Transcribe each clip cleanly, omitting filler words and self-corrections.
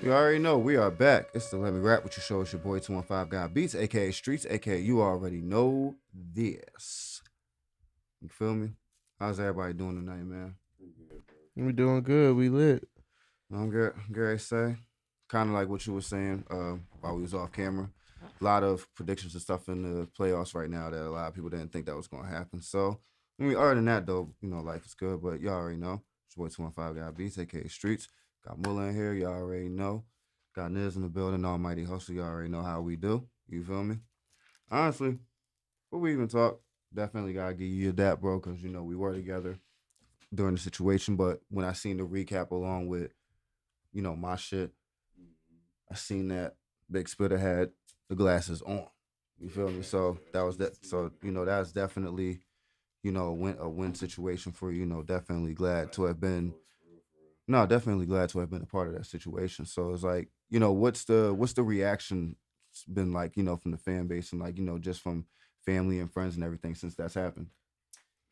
You already know we are back. It's the Let Me Rap with your show. It's your boy 215 Guy Beats, aka Streets, aka you already know this. You feel me? How's everybody doing tonight, man? We doing good. We lit. I'm good. Gary say, kind of like what you were saying while we was off camera. A lot of predictions and stuff in the playoffs right now that a lot of people didn't think that was going to happen. So, I mean, other than that, though, life is good. But y'all already know. It's your boy 215 Guy Beats, aka Streets. Got Mulla in here. Y'all already know. Got Niz in the building. Almighty Hustle. Y'all already know how we do. You feel me? Honestly, before we even talk, definitely gotta give you that, bro, because we were together during the situation. But when I seen the recap along with my shit, I seen that Big Spitter had the glasses on. You feel me? So that was that. So that's definitely a win situation for you. Definitely glad to have been. No, definitely glad to have been a part of that situation. So it's like what's the reaction been like from the fan base and like just from family and friends and everything since that's happened.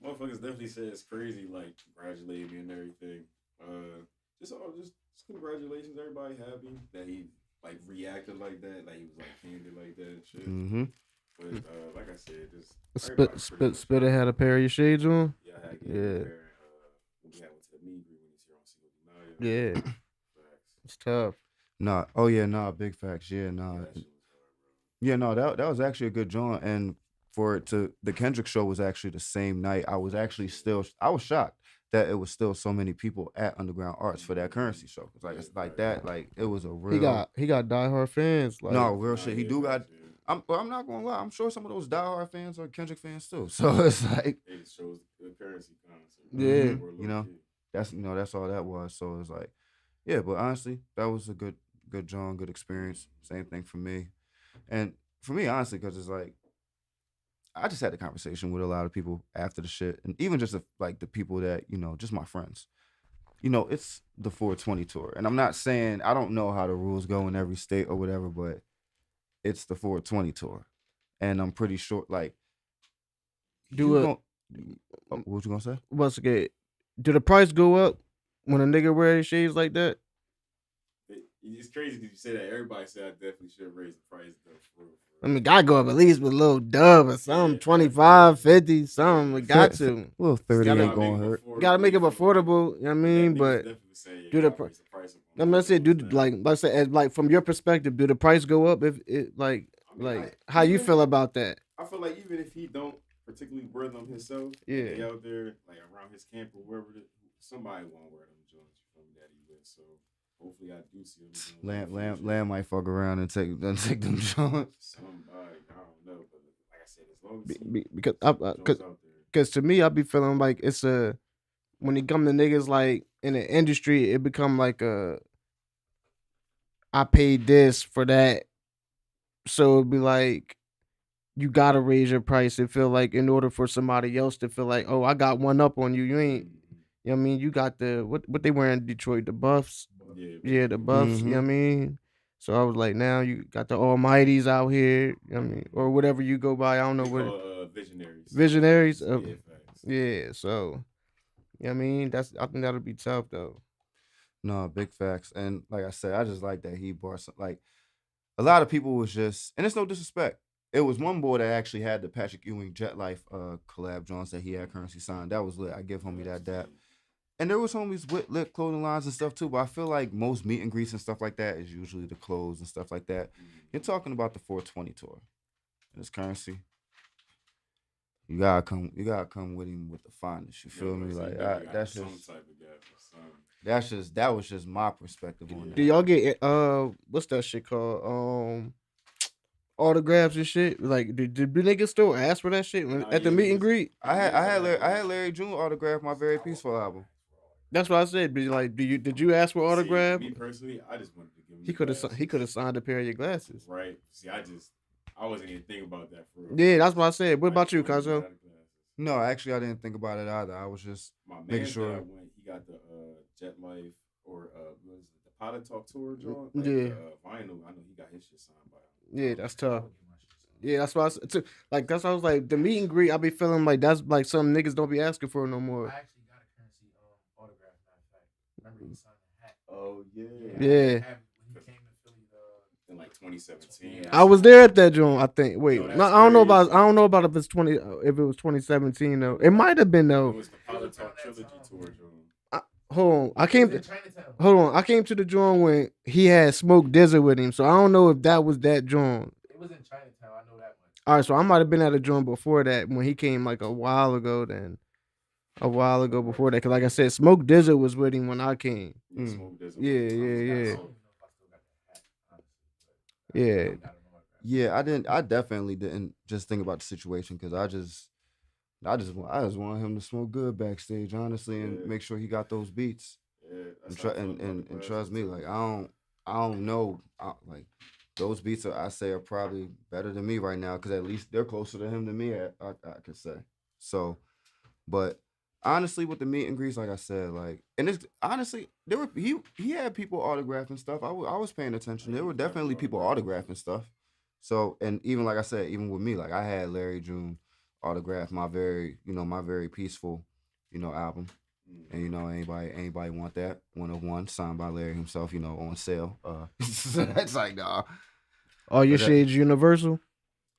Motherfuckers definitely said it's crazy, like congratulating me and everything. Just congratulations, everybody happy that he like reacted like that, like he was like candid like that and shit. Mm-hmm. But like I said, just Spit, everybody pretty spit, much spitter had a pair of your shades on. yeah, I had gave him a Yeah, pair when we had went to the meet when he was here on Cinco de Mayo. yeah, Facts. it's tough. Nah. Oh yeah. Nah. Big facts. Yeah. Yeah, Nah. that shit was hard, bro. Yeah. No. That was actually a good joint. And for it to the Kendrick show was actually the same night. I was shocked that it was still so many people at Underground Arts for that currency show. Cause like Yeah, it's like facts. that. Like it was a He real got he got diehard fans. no Like real Nah, shit. He yeah, do got. facts, yeah. I'm not gonna lie. I'm sure some of those diehard fans are Kendrick fans too. So it's like, It shows the currency concert, bro. yeah, Or you low know, key. that's all that was. So it's like, yeah. But honestly, that was a good John, good experience. Same thing for me. And for me, honestly, because it's like I just had a conversation with a lot of people after the shit, and even just like the people that just my friends. It's the 420 tour, and I'm not saying I don't know how the rules go in every state or whatever, but it's the 420 tour, and I'm pretty sure like you do it. gon' what you gonna say? What's good? Do the price go up when a nigga wear his shades like that? It's crazy because you say that. Everybody said I definitely should raise the price though. For I real. mean, gotta go up at least with a little dub or Yeah, something, facts. 25, 50, something. We Yeah. got to. Little Just 30 gotta ain't Gotta make gonna it hurt. gotta affordable. make You it feel me? affordable. You know what I But that mean? niggas But definitely saying you do the gotta price. raise the price up on I'm the not other saying do ones the, now. like say as like from your perspective, do the price go up if it I mean, like how you even feel about that? I feel like even if he don't particularly wear them himself, and Yeah. they out there like around his camp or wherever, somebody won't wear them joints from that he with. So hopefully, I do see him again in the future. Lamb might fuck around and take them joints. Somebody, I don't know, but like I said, as long as he Because keep them joints out there, cause to me I be feeling like it's a when it come to niggas like in the industry, it become like a I paid this for that. So it'd be like you gotta raise your price and feel like in order for somebody else to feel like, oh, I got one up on you. You ain't you know what I mean? You got the what they wearing in Detroit, the buffs. yeah, Yeah, the basically, buffs, you know Mm-hmm. what I mean? So I was like, now you got the almighties out here, you know what I mean? Or whatever you go by. I don't know they what call visionaries. visionaries. Yeah, facts. Yeah, so you know what I mean? I think that'll be tough though. No, big facts. And like I said, I just like that he brought some like a lot of people was just, and it's no disrespect. It was one boy that actually had the Patrick Ewing Jet Life collab Jones that he had currency signed. That was lit. I give homie Facts, that. G. And there was homies with lit clothing lines and stuff too. But I feel like most meet and greets and stuff like that is usually the clothes and stuff like that. You're talking about the 420 tour and his currency. You gotta come with him with the finest. You Yeah, feel me? but he Like definitely got that's some just type of gap or something. that was just my perspective on Do Yeah. that. y'all get what's that shit called? Autographs and shit? Like did niggas still ask for that shit Nah, at the yeah, meet and greet? I had Larry June autograph my very peaceful album. That's what I said. But like, did you ask for See, autograph? me personally, I just wanted to give him He the could have he could glasses. have signed a pair of your glasses. Right. See, I wasn't even thinking about that for real. Yeah, that's what I said. What I about just you, wanted to get Kazo? out of glasses. No, actually, I didn't think about it either. I was just My making man's that I sure. went, he got the Jet Life or what is it, the Pilot Talk Tour joint, like Yeah, the vinyl. I know he got his shit signed by yeah, that's tough. Yeah, that's why I said, too. Like that's why I was like the meet and greet. I be feeling like that's like some niggas don't be asking for no more. Oh yeah. Yeah. In like 2017. I was there at that joint. I think. Wait, Yo, no, that's I don't know about. crazy. I don't know about if it's 20. If it was 2017 though, it might have been It though. was the Pilot Talk trilogy tour, John. Hold on, I came. Hold on, I came to the joint when he had Smoke Dizzer with him, so I don't know if that was that joint. It was in Chinatown. I know that much. All right, so I might have been at a joint before that when he came like a while ago. Then a while ago before that, because like I said, Smoke Dizzer was with him when I came. Yeah, Smoke Dizzy. Yeah, yeah, yeah. Yeah. Yeah, I definitely didn't just think about the situation because I just want him to smoke good backstage, honestly, and Yeah. make sure he got those beats. Yeah, And, that's how I felt about and the trust classics, me, too. like I don't know, like those beats are, I say, are probably better than me right now because at least they're closer to him than me. I could say so, but honestly, with the meet and greets, like I said, like, and it's honestly there were he had people autographing stuff. I was paying attention. There were definitely people autographing stuff. So, and even like I said, even with me, like I had Larry June autograph my very peaceful, album. And anybody want that 101 signed by Larry himself, on sale. It's like nah. All your But shades universal.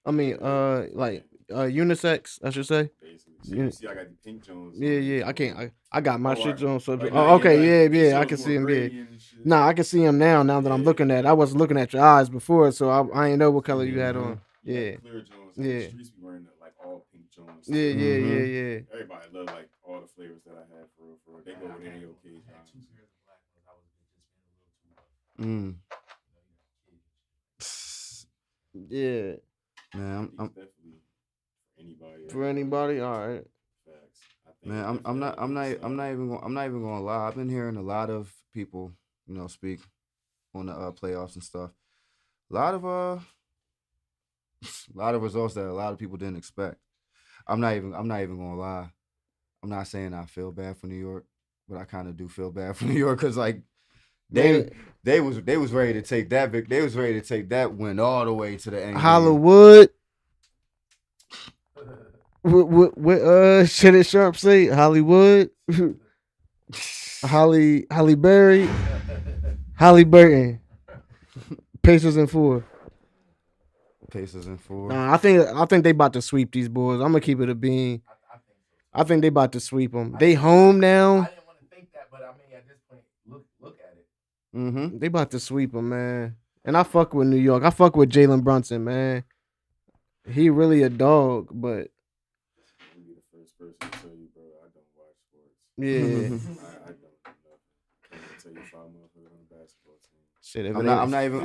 I mean, like unisex, I should say. Basically. So you see, I got the pink Jones. Yeah, yeah. I can't. I got my Oh, shit right. on. So, Like, oh, nah, okay, like, yeah, these yeah. I Jones can more see him. Yeah. gradient and shit. Nah, I can see him now. Now that I'm Yeah. looking at, I wasn't looking at your eyes before, so I ain't know what color you had on. You got Yeah, the clear Jones. And Yeah. the streets be wearing like all pink Jones. yeah, yeah, Mhm. yeah, yeah. Everybody love like all the flavors that I had for real, for real. They go with any occasion. Mm. Yeah. Man, These definitely for anybody. For anybody, all right. Facts. I think man, it definitely I'm not even gonna lie. I've been hearing a lot of people, speak on the playoffs and stuff. A lot of a lot of results that a lot of people didn't expect. I'm not even gonna lie. I'm not saying I feel bad for New York, but I kind of do feel bad for New York because like they Man, they was ready to take that they was ready to take that win all the way to the end. Hollywood. What shit did Sharp say? Hollywood. Holly Berry. Holly Burton. Pacers in 4. Pacers in 4. Nah, I think they about to sweep these boys. I'm gonna keep it a bean. I think they about to sweep them. They home now. I didn't want to think that, but I mean, at this point, look at it. Mm-hmm. They about to sweep them, man. And I fuck with New York. I fuck with Jalen Brunson, man. He really a dog, but I'll be the first person to tell you, bro, I don't watch sports. yeah. I don't know. I'm gonna tell you 5 motherfuckers on the basketball team. Shit, if I'm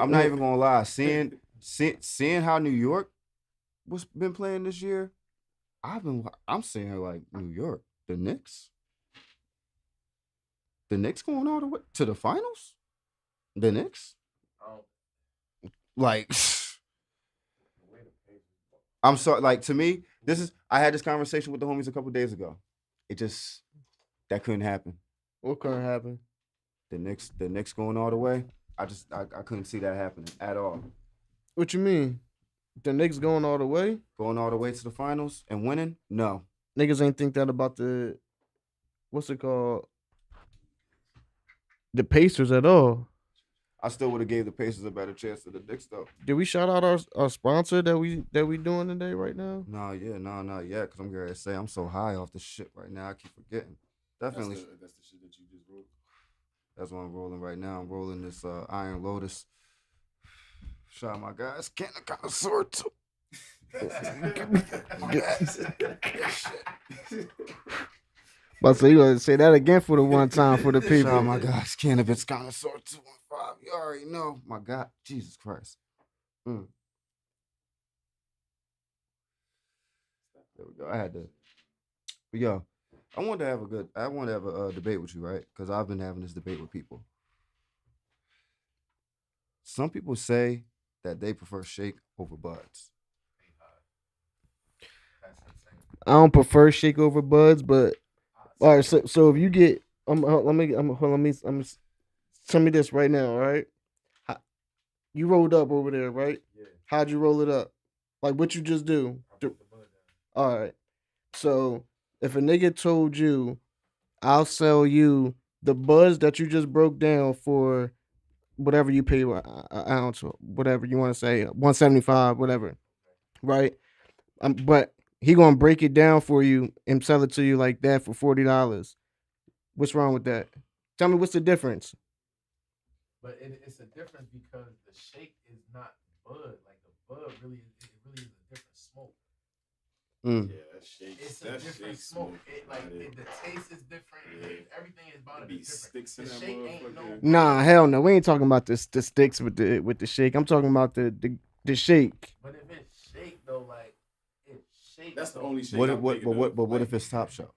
not even gonna lie. Seeing how New York was been playing this year, I'm seeing her like New York, the Knicks going all the way to the finals. The Knicks, like, I'm sorry. Like to me, I had this conversation with the homies a couple days ago. It just that couldn't happen. What couldn't happen? The Knicks going all the way. I couldn't see that happening at all. What you mean? The Knicks going all the way? Going all the way to the finals and winning? No. Niggas ain't think that about the what's it called? The Pacers at all. I still would have gave the Pacers a better chance than the Knicks though. Did we shout out our sponsor that we doing today right now? No, not yet. Cause I'm gonna say I'm so high off this shit right now. I keep forgetting. Definitely, That's the shit that you just wrote. that's what I'm rolling right now. I'm rolling this Iron Lotus. Shout out my guys. Can't kind of sore too. But so you gotta say that again for the one time for the Shout out people. my guys. Cannabis connoisseur 215. You already know. My God, Jesus Christ. There we go. I had to. But yo, I wanted to have a debate with you, right? Because I've been having this debate with people. Some people say that they prefer shake over buds. I don't prefer shake over buds, but all right. So if you get, let me tell me this right now, all right? You rolled up over there, right? Yeah. How'd you roll it up? Like what you just do? All right. So if a nigga told you, I'll sell you the buzz that you just broke down for whatever you pay an ounce, or whatever you want to say, 175, whatever, right? But he gonna break it down for you and sell it to you like that for $40. What's wrong with that? Tell me what's the difference? But it's a difference because the shake is not bud. Like the bud really, it really is a different smoke. Mm. Yeah, that shake. It's a that different shake smoke. smoke. It, like the taste is different. Yeah. Everything is about It to be be different. sticks in The that shake ain't no. motherfucker. Nah, hell no. We ain't talking about the sticks with the shake. I'm talking about the shake. But if it's shake though, like it shake. That's the though. only shake. What I'm if what thinking but what of. but what Like, if it's top shelf?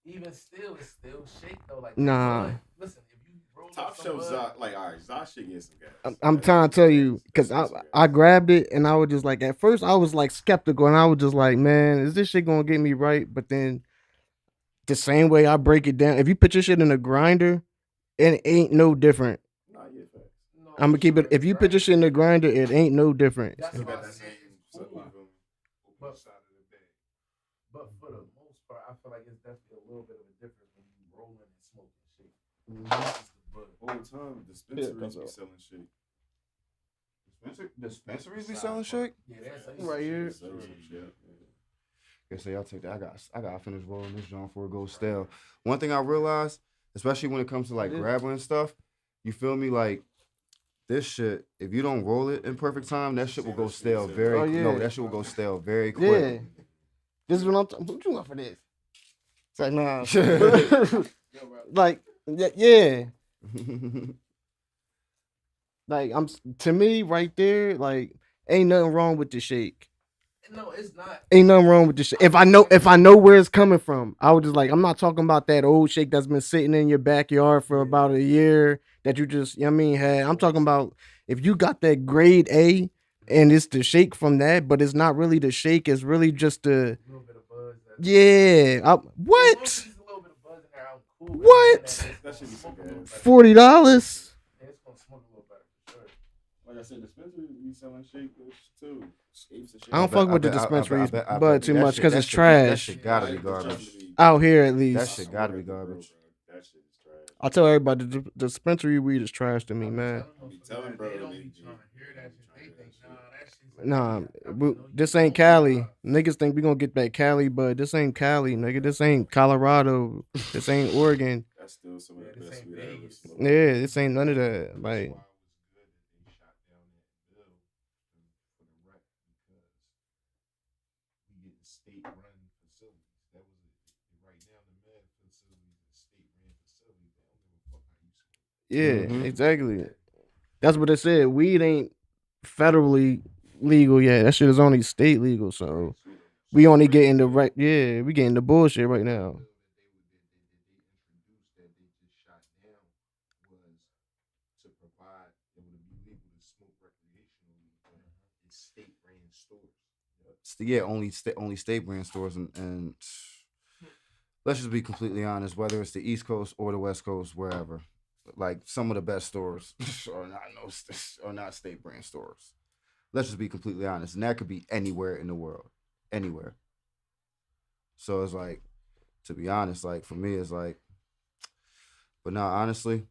Even still, it's still shake though. Like Nah. bud, listen, if you roll Top up some shelf bud, Zod, like all right, Zod should get some gas. I'm trying to tell you because That shit some I gas. grabbed it and I was just like at first I was like skeptical and I was just like, man, is this shit gonna get me right? But then the same way I break it down, if you put your shit in a grinder, it ain't no different. Nah, yeah, facts. no, I'm gonna keep it. If you put your shit in the grinder, it ain't no different. That's He why got I that said same. it's cool. But- side of the bag. But for the most part, I feel like it's definitely a little bit of a difference when you rolling and smoking shit. It's the bud. All the time, dispensaries comes be up. selling shit. Dispensaries be selling shake? Yeah, that's Right here. Selling some shit. Guess y'all take that. I gotta finish rolling this joint before it goes stale. One thing I realized, especially when it comes to like It is. grabbing and stuff, you feel me? Like this shit, if you don't roll it in perfect time, that shit will go stale very. Oh, yeah. No, that shit will go stale very Yeah, quick. this is what I'm. What you want for this? It's like nah. like yeah. Like to me right there. Like ain't nothing wrong with the shake. No, it's not. Ain't nothing wrong with the shake. If I know where it's coming from, I was just like, I'm not talking about that old shake that's been sitting in your backyard for about a year that you just, you know what I mean, had. I'm talking about if you got that grade A and it's the shake from that, but it's not really the shake, it's really just the A little bit of buzz. yeah. As long as What? there's a little bit of buzz in there, I'm cool. with What? it. That should be some gas. $40? It's gonna smoke a little better for sure. Like I said, dispensaries be selling shit too. Apes and shit. I don't fuck with the dispensaries, but too that much shit- because that it's shit- That trash shit gotta be Like, garbage. trust me, out here at That least. shit gotta be garbage. That shit is trash. I tell everybody the dispensary weed is trash to me, man. I be telling bro, They don't they- be trying to hear that shit. They think, nah, that shit's Nah, I we- know this you ain't don't Cali. realize. Niggas think we gonna get that Cali, but this ain't Cali, nigga. This ain't Colorado. This ain't Oregon. That's still some of Yeah, the this best ain't weed I ever Vegas. smoked. Yeah, this ain't none of that. Like, State run facilities. That was it. Right now, the med facilities is state ran facilities. They don't give a fuck how you smoke. yeah, Mhm. exactly. That's what they said. Weed ain't federally legal yet. That shit is only state legal. So we only getting the right. Yeah, we getting the bullshit right now. They introduced that they just shot down was to provide it would be legal to smoke recreationally, but it's state ran stores. Yeah, only state brand stores and let's just be completely honest, whether it's the East Coast or the West Coast, wherever, like some of the best stores are not state brand stores. Let's just be completely honest, and that could be anywhere in the world, anywhere. So it's like, to be honest, like for me, it's like, but now honestly,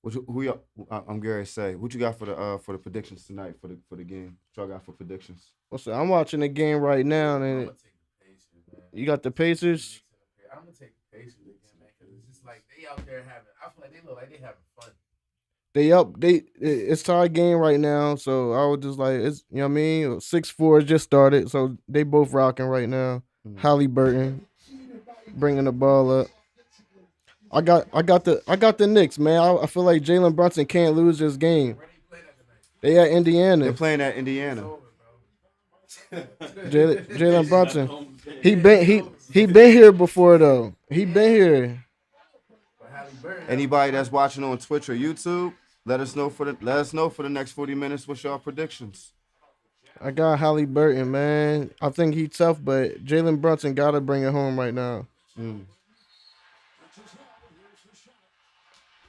who y'all? I'm Gary. Say, what you got for the predictions tonight for the game? What y'all got for predictions? What's up? I'm watching the game right now, I'm and gonna take the Pacers, man. you got the Pacers. I'm gonna take the Pacers again, man, because it's just like they out there having. I feel like they look like they having fun. They up. It's tie game right now, so I was just like, it's you know what I mean. 6-4 just started, so they both rocking right now. Halliburton bringing the ball up. I got the Knicks, man. I feel like Jalen Brunson can't lose this game. Where they play that tonight? They at They're Indiana. playing at It's Indiana. over, bro. Jalen Brunson. He been here before though. He been here. But Halliburton. Anybody that's watching on Twitch or YouTube, let us know for the next 40 minutes what's y'all predictions. I got Halliburton, man. I think he tough, but Jalen Brunson gotta bring it home right now.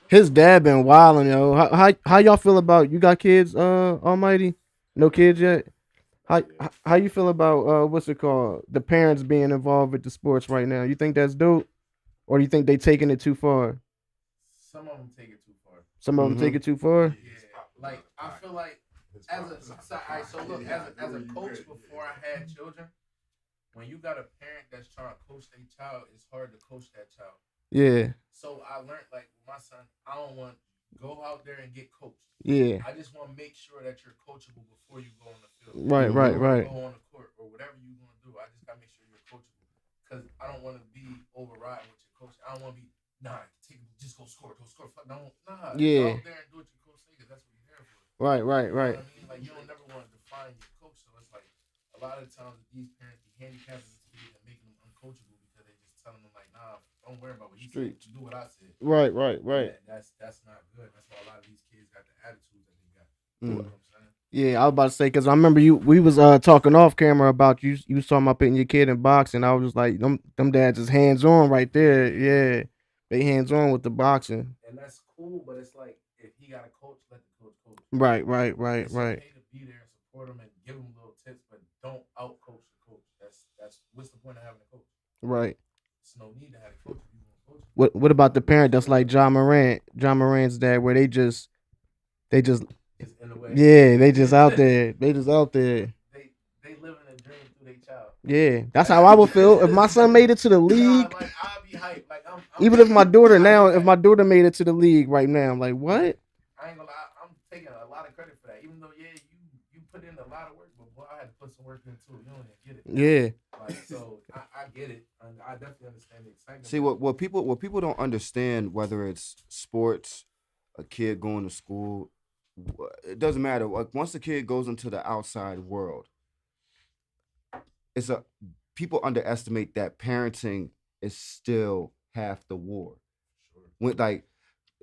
His dad been wilding, yo. How y'all feel about you got kids, Almighty? No kids yet? How you feel about what's it called? The parents being involved with the sports right now. You think that's dope? Or do you think they taking it too far? Some of them take it too far. Some of them take it too far. Yeah, like I feel like as a so look as a coach before I had children, when you got a parent that's trying to coach their child, it's hard to coach that child. Yeah. So I learned like with my son, I don't want go out there and get coached. Yeah. I just want to make sure that you're coachable before you go on the field. Right. Right. Before Right. you go on the court or whatever you're gonna do. I just gotta make sure you're coachable because I don't want to be overriding with your coach. I don't want to be just go score. Nah. Yeah. Go out there and do what your coach says because that's what you're there for. Right. Right. You know Right. what I mean? Like you don't never want to define your coach. So it's like a lot of times these parents be handicapping these kids and making them uncoachable because they just telling them like, nah, don't worry about what he said. Do what I said. Right. Right. Right. That's not good. That's why a lot of these kids got the attitudes that they got. Mm. You know what I'm saying? Yeah, I was about to say because I remember we was talking off camera about you was talking about putting your kid in boxing. I was just like them dads is hands on right there. Yeah, they hands on with the boxing. And that's cool, but it's like if he got a coach, let the coach coach. Right. It's okay to be there and support him and give him little tips, but don't out coach the coach. That's what's the point of having a coach? Right. There's no need to have a coach if you want to coach. What about the parent that's like John Morant's dad, where they just It's in the way. yeah, they just out there. They just out there. They living a dream through their child. Yeah, that's how I would feel if my son made it to the league. Like I'd be hyped. Like I'm Even if my daughter made it to the league right now, I'm like, what? I ain't gonna lie, I'm taking a lot of credit for that. Even though you put in a lot of work, but boy, I had to put some work in too. You don't even get it. Yeah. Like so, I get it. I definitely understand the excitement. See what people don't understand, whether it's sports, a kid going to school, it doesn't matter. Like once the kid goes into the outside world, people underestimate that parenting is still half the war. Sure. When like,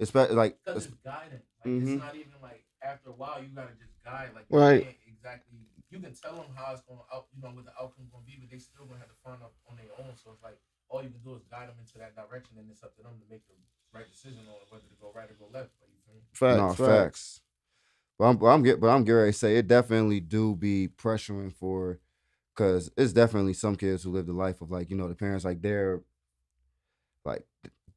especially like, Because it's guiding. Like Mhm. it's not even like after a while you gotta just guide. Like Right. can't exactly. You can tell them how it's going out. You know what the outcome's gonna be, but they still gonna have to find out on their own. So it's like all you can do is guide them into that direction, and it's up to them to make the right decision on whether to go right or go left. Like, you feel me? Facts. But I'm getting ready to say it definitely do be pressuring for, because it's definitely some kids who live the life of like the parents like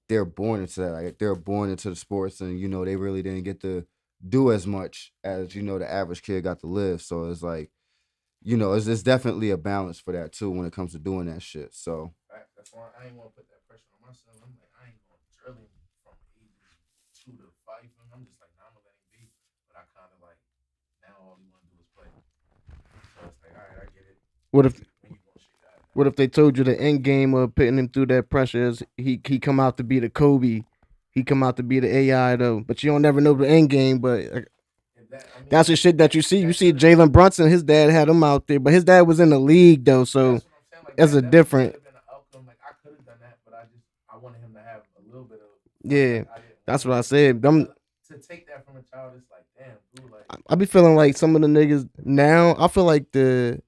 they're born into that, like they're born into the sports, and they really didn't get to do as much as the average kid got to live. So it's like it's definitely a balance for that too when it comes to doing that shit. So That's why I ain't want to put that pressure on myself. I'm like, I ain't going to drill him from ages 2 to 5. I'm just like, nah, I'm gonna let him be. But I kind of like now all he want to do is play. So it's like, all right, I get it. What if When you gonna shake that? What if they told you the end game of putting him through that pressure is he come out to be the Kobe, he come out to be the AI though, but you don't never know the end game. But that's the shit that you see. You see Jalen Brunson, his dad had him out there, but his dad was in the league though, so That's what I'm saying. Like, it's a different. Been an outcome. Like I could have done that, but I wanted him to have a little bit of. Yeah, that's what I said. Them to take that from a child, it's like damn, dude. Like I be feeling like some of the niggas now. I feel like this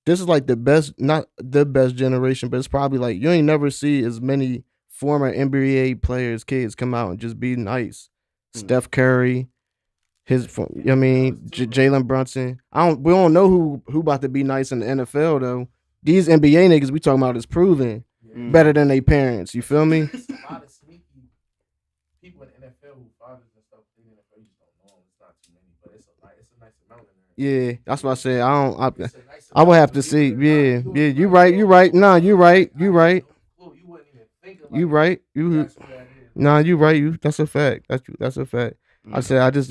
is like the best, not the best generation, but it's probably like you ain't never see as many former NBA players, kids come out and just be nice. Steph Curry, Jalen Brunson. We don't know who about to be nice in the NFL though. These NBA niggas we talking about is proven better than their parents. You feel me? It's a lot of sneaky people in the NFL who fathers and stuff. In the NFL, you just don't know them. It's not too many, but it's a nice amount in there. Yeah, that's what I said. I would have to see. Yeah. You right. Nah, you right. You wouldn't even think of You right. You right. That's a fact. That's a fact. I said I just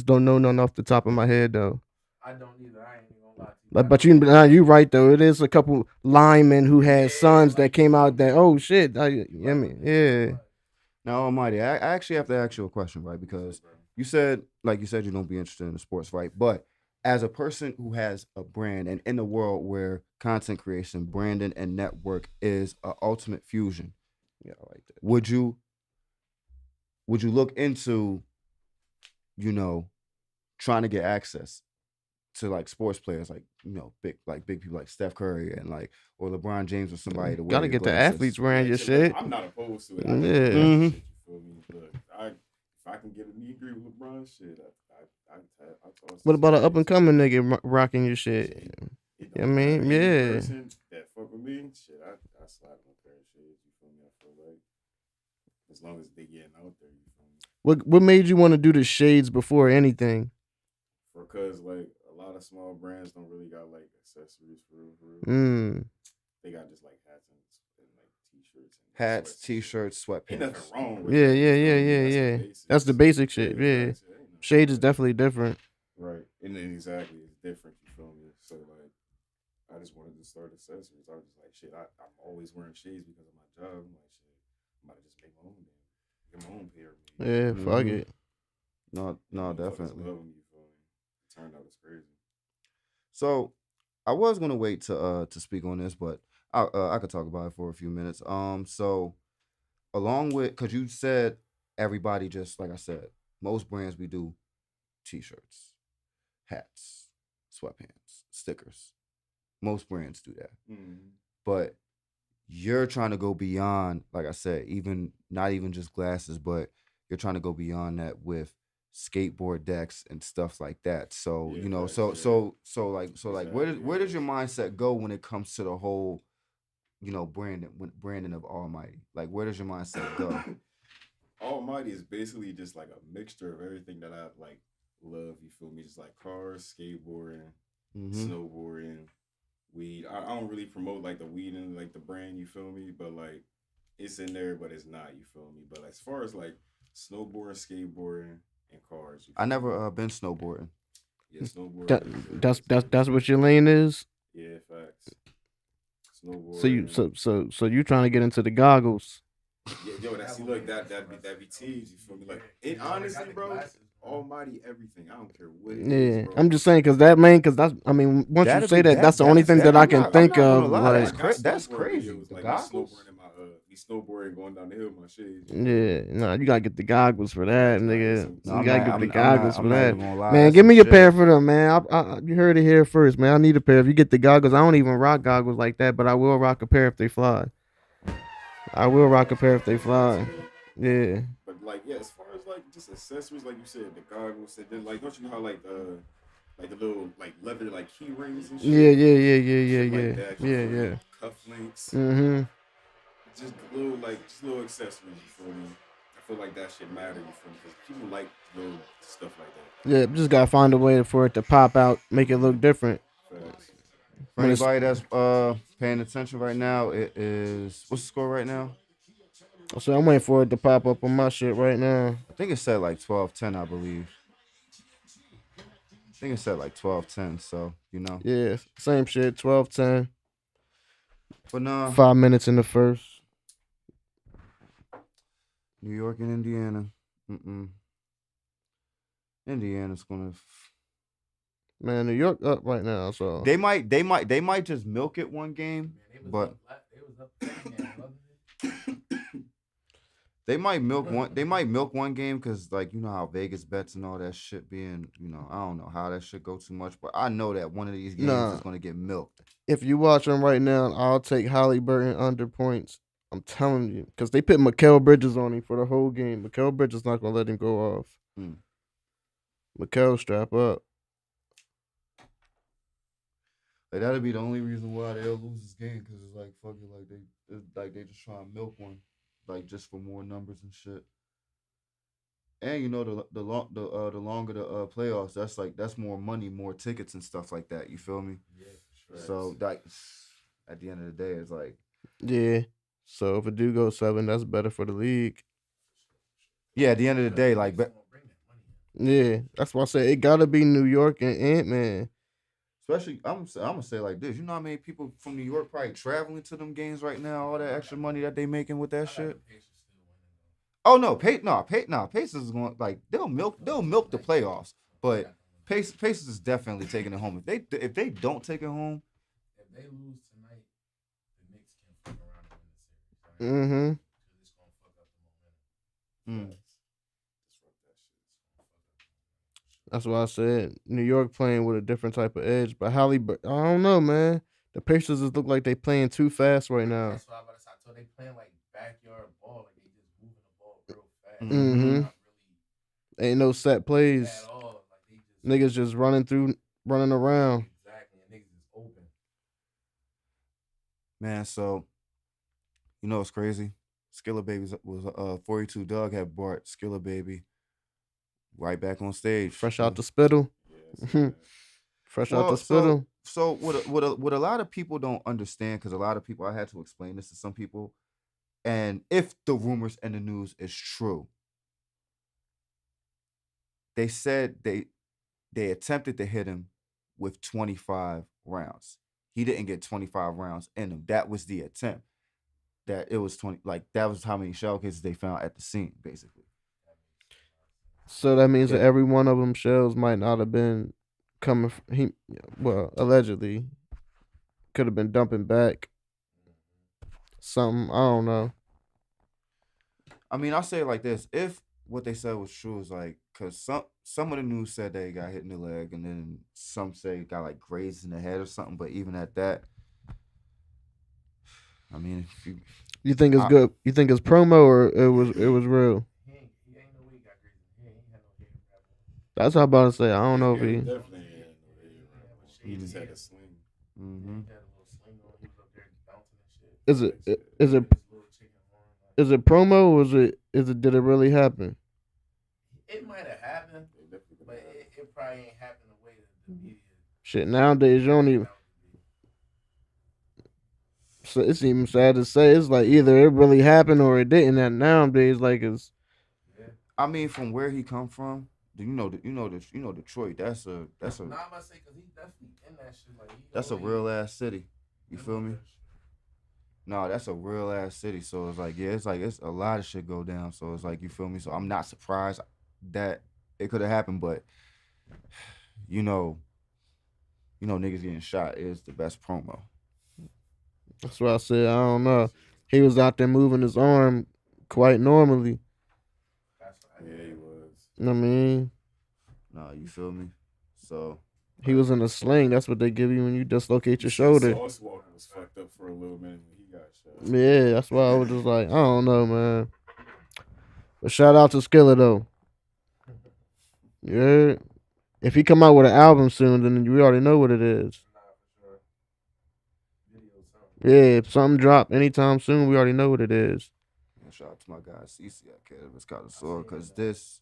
don't know nothing off the top of my head though. I don't either. I ain't even gonna lie to But you. you right though. It is a couple linemen who had sons that came out that shit. Yeah. Now, Almighty, I actually have to ask you a question, right? Because you said you don't be interested in the sports, right? But as a person who has a brand and in a world where content creation, branding, and network is an ultimate fusion, yeah, I like that. Would you look into, trying to get access to like sports players, like big people like Steph Curry and or LeBron James or somebody to wear gotta your get the glasses? athletes wearing your shit. I'm not opposed to it. Yeah. Shit, you feel me? Look, if I can get a meet and greet with LeBron, shit, I toss. What about an up and coming nigga rocking your shit? I mean, yeah. That fuck with me, shit, I slide on a pair of shit. You feel me? I feel like as long as they What made you want to do the shades before anything? Because like a lot of small brands don't really got like accessories for real, for real. Mm. They got just like hats and like t-shirts and Hats, sweats and shit. t-shirts, Ain't nothing sweatpants. wrong with Yeah, that. You yeah, yeah, feel me? yeah, That's the yeah. That's the basics. basic Yeah, shit. Yeah. facts. Yeah, ain't nothing wrong Shades with is that. definitely different. Right. And then exactly, it's different. You feel me? So like, I just wanted to start accessories. I was just like, shit. I'm always wearing shades because of my job. I'm like, shit. I might just make my own damn, get my own pair made. You Yeah, feel me? fuck Mm-hmm. it. No, And no, motherfuckers definitely. love them. You feel me? It turned out it's crazy. So I was gonna wait to speak on this, but I could talk about it for a few minutes. So along with, because you said everybody, just like I said, most brands we do t-shirts, hats, sweatpants, stickers. Most brands do that, Mm-hmm. but you're trying to go beyond, like I said, even not even just glasses, but you're trying to go beyond that with skateboard decks and stuff like that. So, Yeah, you know, facts. so Yeah. so like Exactly. where does Yeah. your mindset go when it comes to the whole, branding of Almighty? Like where does your mindset go? Almighty is basically just like a mixture of everything that I like love. You feel me? Just like cars, skateboarding, Mm-hmm. snowboarding, weed. I don't really promote like the weed and like the brand. You feel me? But like it's in there, but it's not. You feel me? But as far as like snowboarding, skateboarding, and cars, you I feel me? never been snowboarding. Yeah, snowboarding That is that's crazy. what your lane is. Yeah, facts. So you Snowboarding. so you trying to get into the goggles? Yeah, yo, that see, look, that be teased. You feel me? Like, it honestly, bro. Almighty everything. I don't care what it is, Yeah, bro. I'm just saying because that lane, because that's, I mean, once you That'd be say that, that that's the only that's thing that. that I I'm can not. I'm think not gonna of. lie. I Like, got That's snowboard crazy. videos, The like me goggles. snowboarding in me snowboarding going down the hill with my shades. You feel me? yeah, no, you gotta get the goggles for that, Facts, gotta get nigga. some No, You I'm gotta not. get the I'm not. goggles for I'm not that, even gonna lie. man. That's Give some me a pair shit. for them, man. You heard it here first, man. I need a pair. If you get the goggles, I don't even rock goggles like that, but I will rock a pair if they fly. I will rock a pair if they Yeah, facts, fly. yeah. Yeah, But like, yeah, as far as like just accessories, like you said, the goggles, and then like, don't you know how like the little like leather like key rings and yeah, shit, yeah, yeah, yeah, yeah, shit like yeah, that. You yeah, feel me? yeah. Cufflinks, Mm-hmm. just little like just little accessories. You feel me? I feel like that shit matter. You feel me? Because people like little stuff like that. Yeah, just gotta find a way for it to pop out, make it look different. Facts. For When it's anybody that's paying attention right now, it is, what's the score right now? so I'm waiting for it to pop up on my shit right now. I think it said like 12-10, I believe. I think it said like 12-10. So Yeah, same shit. 12-10. but nah, 5 minutes in the first. New York and Indiana. Mm-mm. Indiana's gonna. Man, New York up right now, so They might just milk it one game, Man, they was but up. They was up 10 wasn't it? they might milk one. They might milk one game because, like, you know how Vegas bets and all that shit being. I don't know how that shit go too much, but I know that one of these games nah. is gonna get milked. If you watch them right now, I'll take Halliburton under points. I'm telling you, because they put Mikal Bridges on him for the whole game. Mikal Bridges not gonna let him go off. Mm. Mikal strap up. Like that'd be the only reason why they'll lose this game because it's like fucking like they just try and milk one, like just for more numbers and shit. And the longer the playoffs, that's more money, more tickets and stuff like that. You feel me? Yeah, for sure. So like at the end of the day, it's like Yeah. So if it do go 7, that's better for the league. yeah. At the end of the day, like Niggas gonna bring that money in. Yeah, that's why I say it gotta be New York and Ant Man. especially I'm gonna say like this. You know how many people from New York probably traveling to them games right now? All that extra money that they making with that I got shit. the Pacers still winning Oh no, Pacers is going like they'll milk the playoffs, though. I but got them winning. Pacers is definitely taking it home. If they don't take it home, If they lose tonight, the Knicks can fuck around and win the series. I ain't Mm-hmm. because it's gonna fuck up the momentum. mm, Disrupt that shit. It's gonna fuck up the momentum. That's why I said New York playing with a different type of edge. But Halliburton, I don't know, man. The Pacers just look like they playing too fast right now. That's why I about to say. I told they playing like backyard ball, like they just moving the ball real fast. Mhm. Mm-hmm. Not Ain't no set really plays. at all. Like they just Niggas just running around. exactly, and niggas is open. man. So you know it's crazy. Skilla Baby was 42. Doug had bought Skilla Baby right back on stage. Fresh out the spittle. Yeah, I see that. Fresh out the Well, spittle. so what a lot of people don't understand, because a lot of people, I had to explain this to some people, and if the rumors and the news is true, they said they attempted to hit him with 25 rounds. He didn't get 25 rounds in him. That was the attempt. That it was 20, like that was how many shell cases they found at the scene, basically. So that means that Yeah. every one of them shells might not have been coming. Well, allegedly, could have been dumping back something. I don't know. I mean, I'll say it like this: if what they said was true, is like, because some of the news said they got hit in the leg, and then some say it got like grazed in the head or something. But even at that, I mean, if you, You think it's I, good? You think it's promo or it was real? He ain't no way he got crazy. He ain't had no head wrap on. That's what I'm about to say. I don't know if Yeah, he he. definitely had no head wrap on. He just had a sling. mm-hmm. He had a little sling on. He was up there bouncing and shit. Is it? Like, Is it? His little chicken horn. Like, Is it promo or is it? Is it? Did it really happen? it might have happened, it definitely could but have happened. it probably ain't happened the way that the media. Shit, nowadays you don't even. So it's even sad to say. It's like either it really happened or it didn't. And nowadays, like it's. Yeah. I mean, from where he come from, Detroit. That's a Nah, I'm about to say because he definitely in that shit. Like that's a real ass city. You feel me? No, that's a real ass city. So it's like, yeah, it's a lot of shit go down. So it's like, you feel me? So I'm not surprised that it could have happened, but you know, niggas getting shot is the best promo. That's what I said. I don't know. He was out there moving his arm quite normally. Yeah, he was. You know what I mean? No, you feel me? So He was in a sling. That's what they give you when you dislocate your He said shoulder. Sauce Walker was fucked up for a little minute when he got shot. Yeah, that's why I was just like, I don't know, man. But shout out to Skilla though. Yeah. If he come out with an album soon, then we already know what it is. Yeah, if something drop anytime soon, we already know what it is. shout out to my guy CC at Cannabis Connoisseur, because this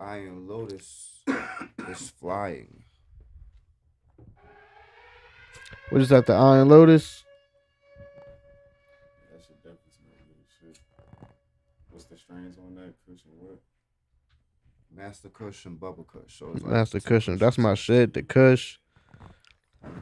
Iron Lotus is flying. What is that? The Iron Lotus? That shit definitely smell good as shit. What's the strains on that? Cushion what? Master Kush and Bubble Kush. So it's like That's the two cushion. That's my Kushes. shit. The Kush.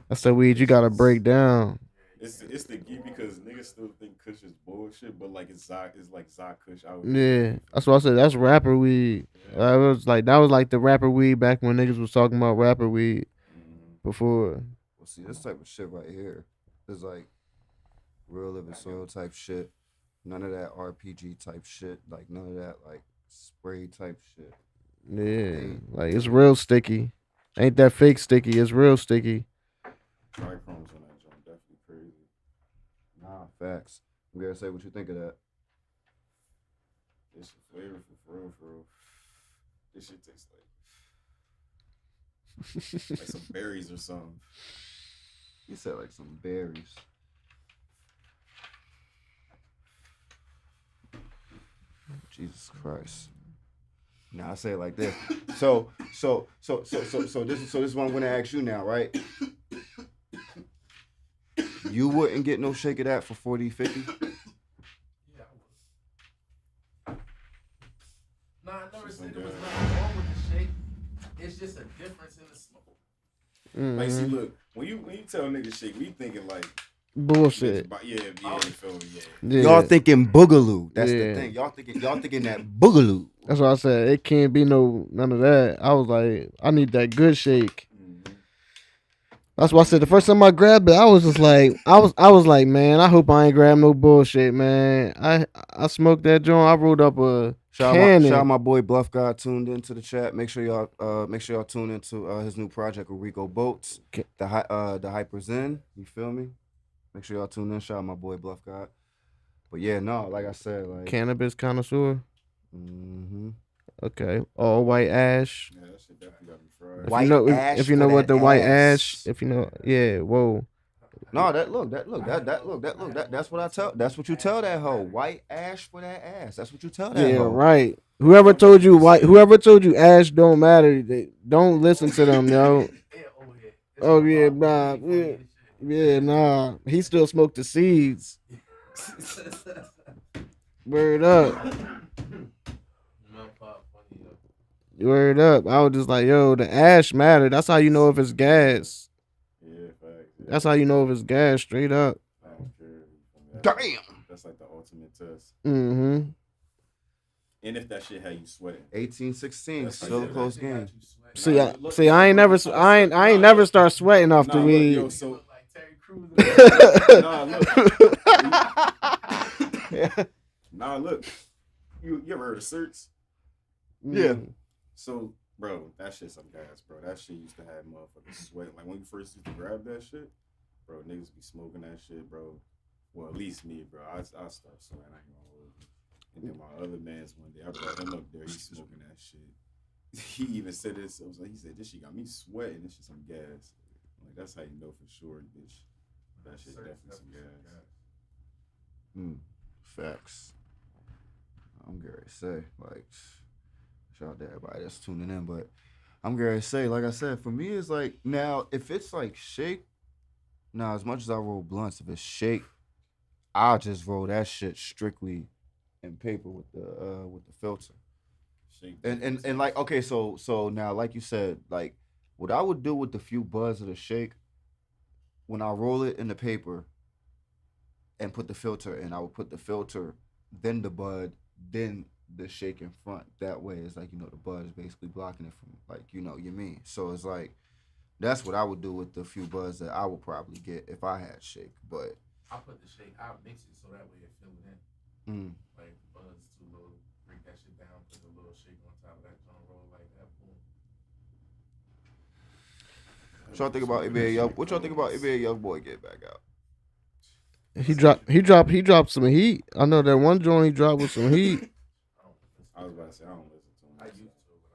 That's the weed you gotta break down. It's the key because niggas still think Kush is bullshit, but like it's like Zoc Kush out. Yeah, that's what I said. That's rapper weed. Yeah. That was like the rapper weed back when niggas was talking about rapper weed Mhm. before. Well, see, this type of shit right here is like real living soil type shit. None of that RPG type shit. Like none of that like spray type shit. Yeah, like it's real sticky. Ain't that fake sticky? It's real sticky. Trichromes on that joint definitely crazy. Nah, facts. You gotta say what you think of that. This shit flavorful for real. This shit tastes like some berries or something. You said like some berries. Jesus Christ. Now I say it like this. So this is what I'm gonna ask you now, right? You wouldn't get no shake of that for 40, 50? Yeah, I would. Nah, I never said it was nothing wrong with the shake. It's just a difference in the smoke. Like, see, Mhm. look, when you tell niggas shake, we thinking like Bullshit. yeah, you feel me, yeah. Yeah. Y'all thinking boogaloo. That's Yeah. the thing. Y'all thinking that boogaloo. That's what I said. It can't be none of that. I was like, I need that good shake. Mhm. That's why I said the first time I grabbed it, I was just like, I was like, man, I hope I ain't grab no bullshit, man. I smoked that joint. I rolled up a Shout cannon. out my boy Bluff God tuned into the chat. Make sure y'all tune into his new project with Rico Boats. Okay. The Hyper's in. You feel me? Make sure y'all tune in. Shout out my boy Bluff God. But yeah, no, like I said, like Cannabis connoisseur. mm-hmm. Okay, all white ash. Yeah, that shit definitely got me fried. If White you know, ash if you for know what that the white ass. ash, if you know, yeah, whoa. No, that's what I tell. That's what you tell that hoe. White ash for that ass. That's what you tell that Yeah, hoe. right. Whoever I'm told you 100%. whoever told you ash don't matter, don't listen to them, yo. Yeah, oh yeah. It's Oh my yeah, pop, bro. nah, He funny yeah, as shit. yeah, nah. He still smoked the seeds. Word up, My pop funny though. word up. I was just like, yo, the ash matter. That's how you know if it's gas. Yeah, facts. Yeah. That's how you know if it's gas. Straight up. I don't care. Damn. That's like the ultimate test. Mm-hmm. And if that shit had you sweating. 18-16, That's still a like- close That shit got game. you sweating. See, Nah, look, I ain't look, never, look, I ain't, I ain't never look. start sweating off the Nah, look, weed. yo, You so look like Terry Crews. nah, look. Nah, look. You ever heard of certs? Yeah. So, bro, that shit's some gas, bro. That shit used to have motherfuckers sweating. Like when you first used to grab that shit, bro, niggas be smoking that shit, bro. Well, at least me, bro. I start sweating. I ain't gonna hold you. And then my other man's one day, I brought him up there. He's smoking that shit. He even said this. I was like, he said, "This shit got me sweating. This shit some gas." Like that's how you know for sure, bitch. That shit definitely some gas. Facts. I'm gonna say, like, shout out to everybody that's tuning in, but I'm gonna say, like I said, for me, it's like now if it's like shake, now as much as I roll blunts, if it's shake, I'll just roll that shit strictly in paper with the filter. Shake And like okay, so now like you said, like what I would do with the few buds of the shake, when I roll it in the paper and put the filter in, I would put the filter, then the bud, then the shake in front. That way it's like, the bud is basically blocking it from like, you mean. So it's like that's what I would do with the few buds that I would probably get if I had shake. But I put the shake. I mix it so that way it fill it in. Like the buzz too low. Break that shit down. Put a little shake on top of that. Joint roll like that. Boom. what y'all think about NBA Young? What y'all think about NBA Young Boy get back out? He dropped some heat. I know that one joint he dropped with some heat. I was about to say I don't listen to him. I used to, but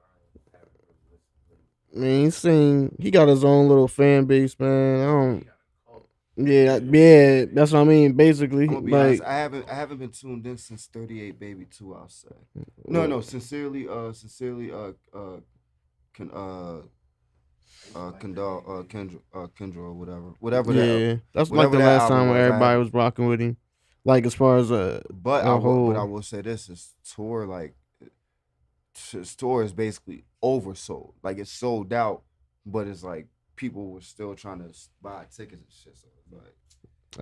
I haven't really listened to it. I mean, he got his own little fan base, man. I don't. Yeah, that's what I mean. Basically, I'm gonna be honest. I haven't been tuned in since 38 Baby 2. I'll say. No. Sincerely, can Kendra or whatever yeah, that. that's like whatever the that last album time where was, everybody was rocking with him. Like as far as But a I whole. will say this: his tour, like his tour is basically oversold. Like it's sold out, but it's like people were still trying to buy tickets and shit. So it's like,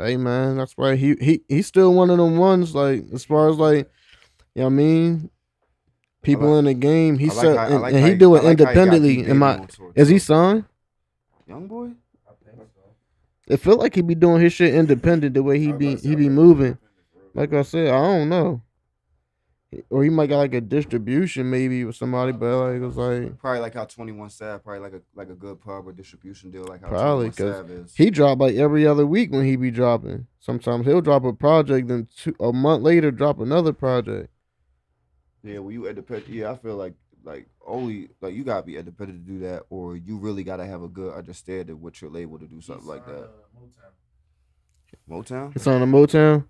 Hey man, that's why he's still one of them ones. Like as far as like, you know what I mean, people in the game. He said, and he do it independently. Is he signed? Young Boy? I think so. It feel like he be doing his shit independent the way he be moving. Like I said, I don't know. Or he might got like a distribution maybe with somebody, but like it was like Probably like how 21 Sav, probably like a good pub or distribution deal, like how probably 21 because Sav is. he drop like every other week when he be dropping. Sometimes he'll drop a project, then a month later drop another project. Yeah, when you independent, I feel like only like you gotta be independent to do that, or you really gotta have a good understanding with your label to do something like that. Motown. It's on the Motown.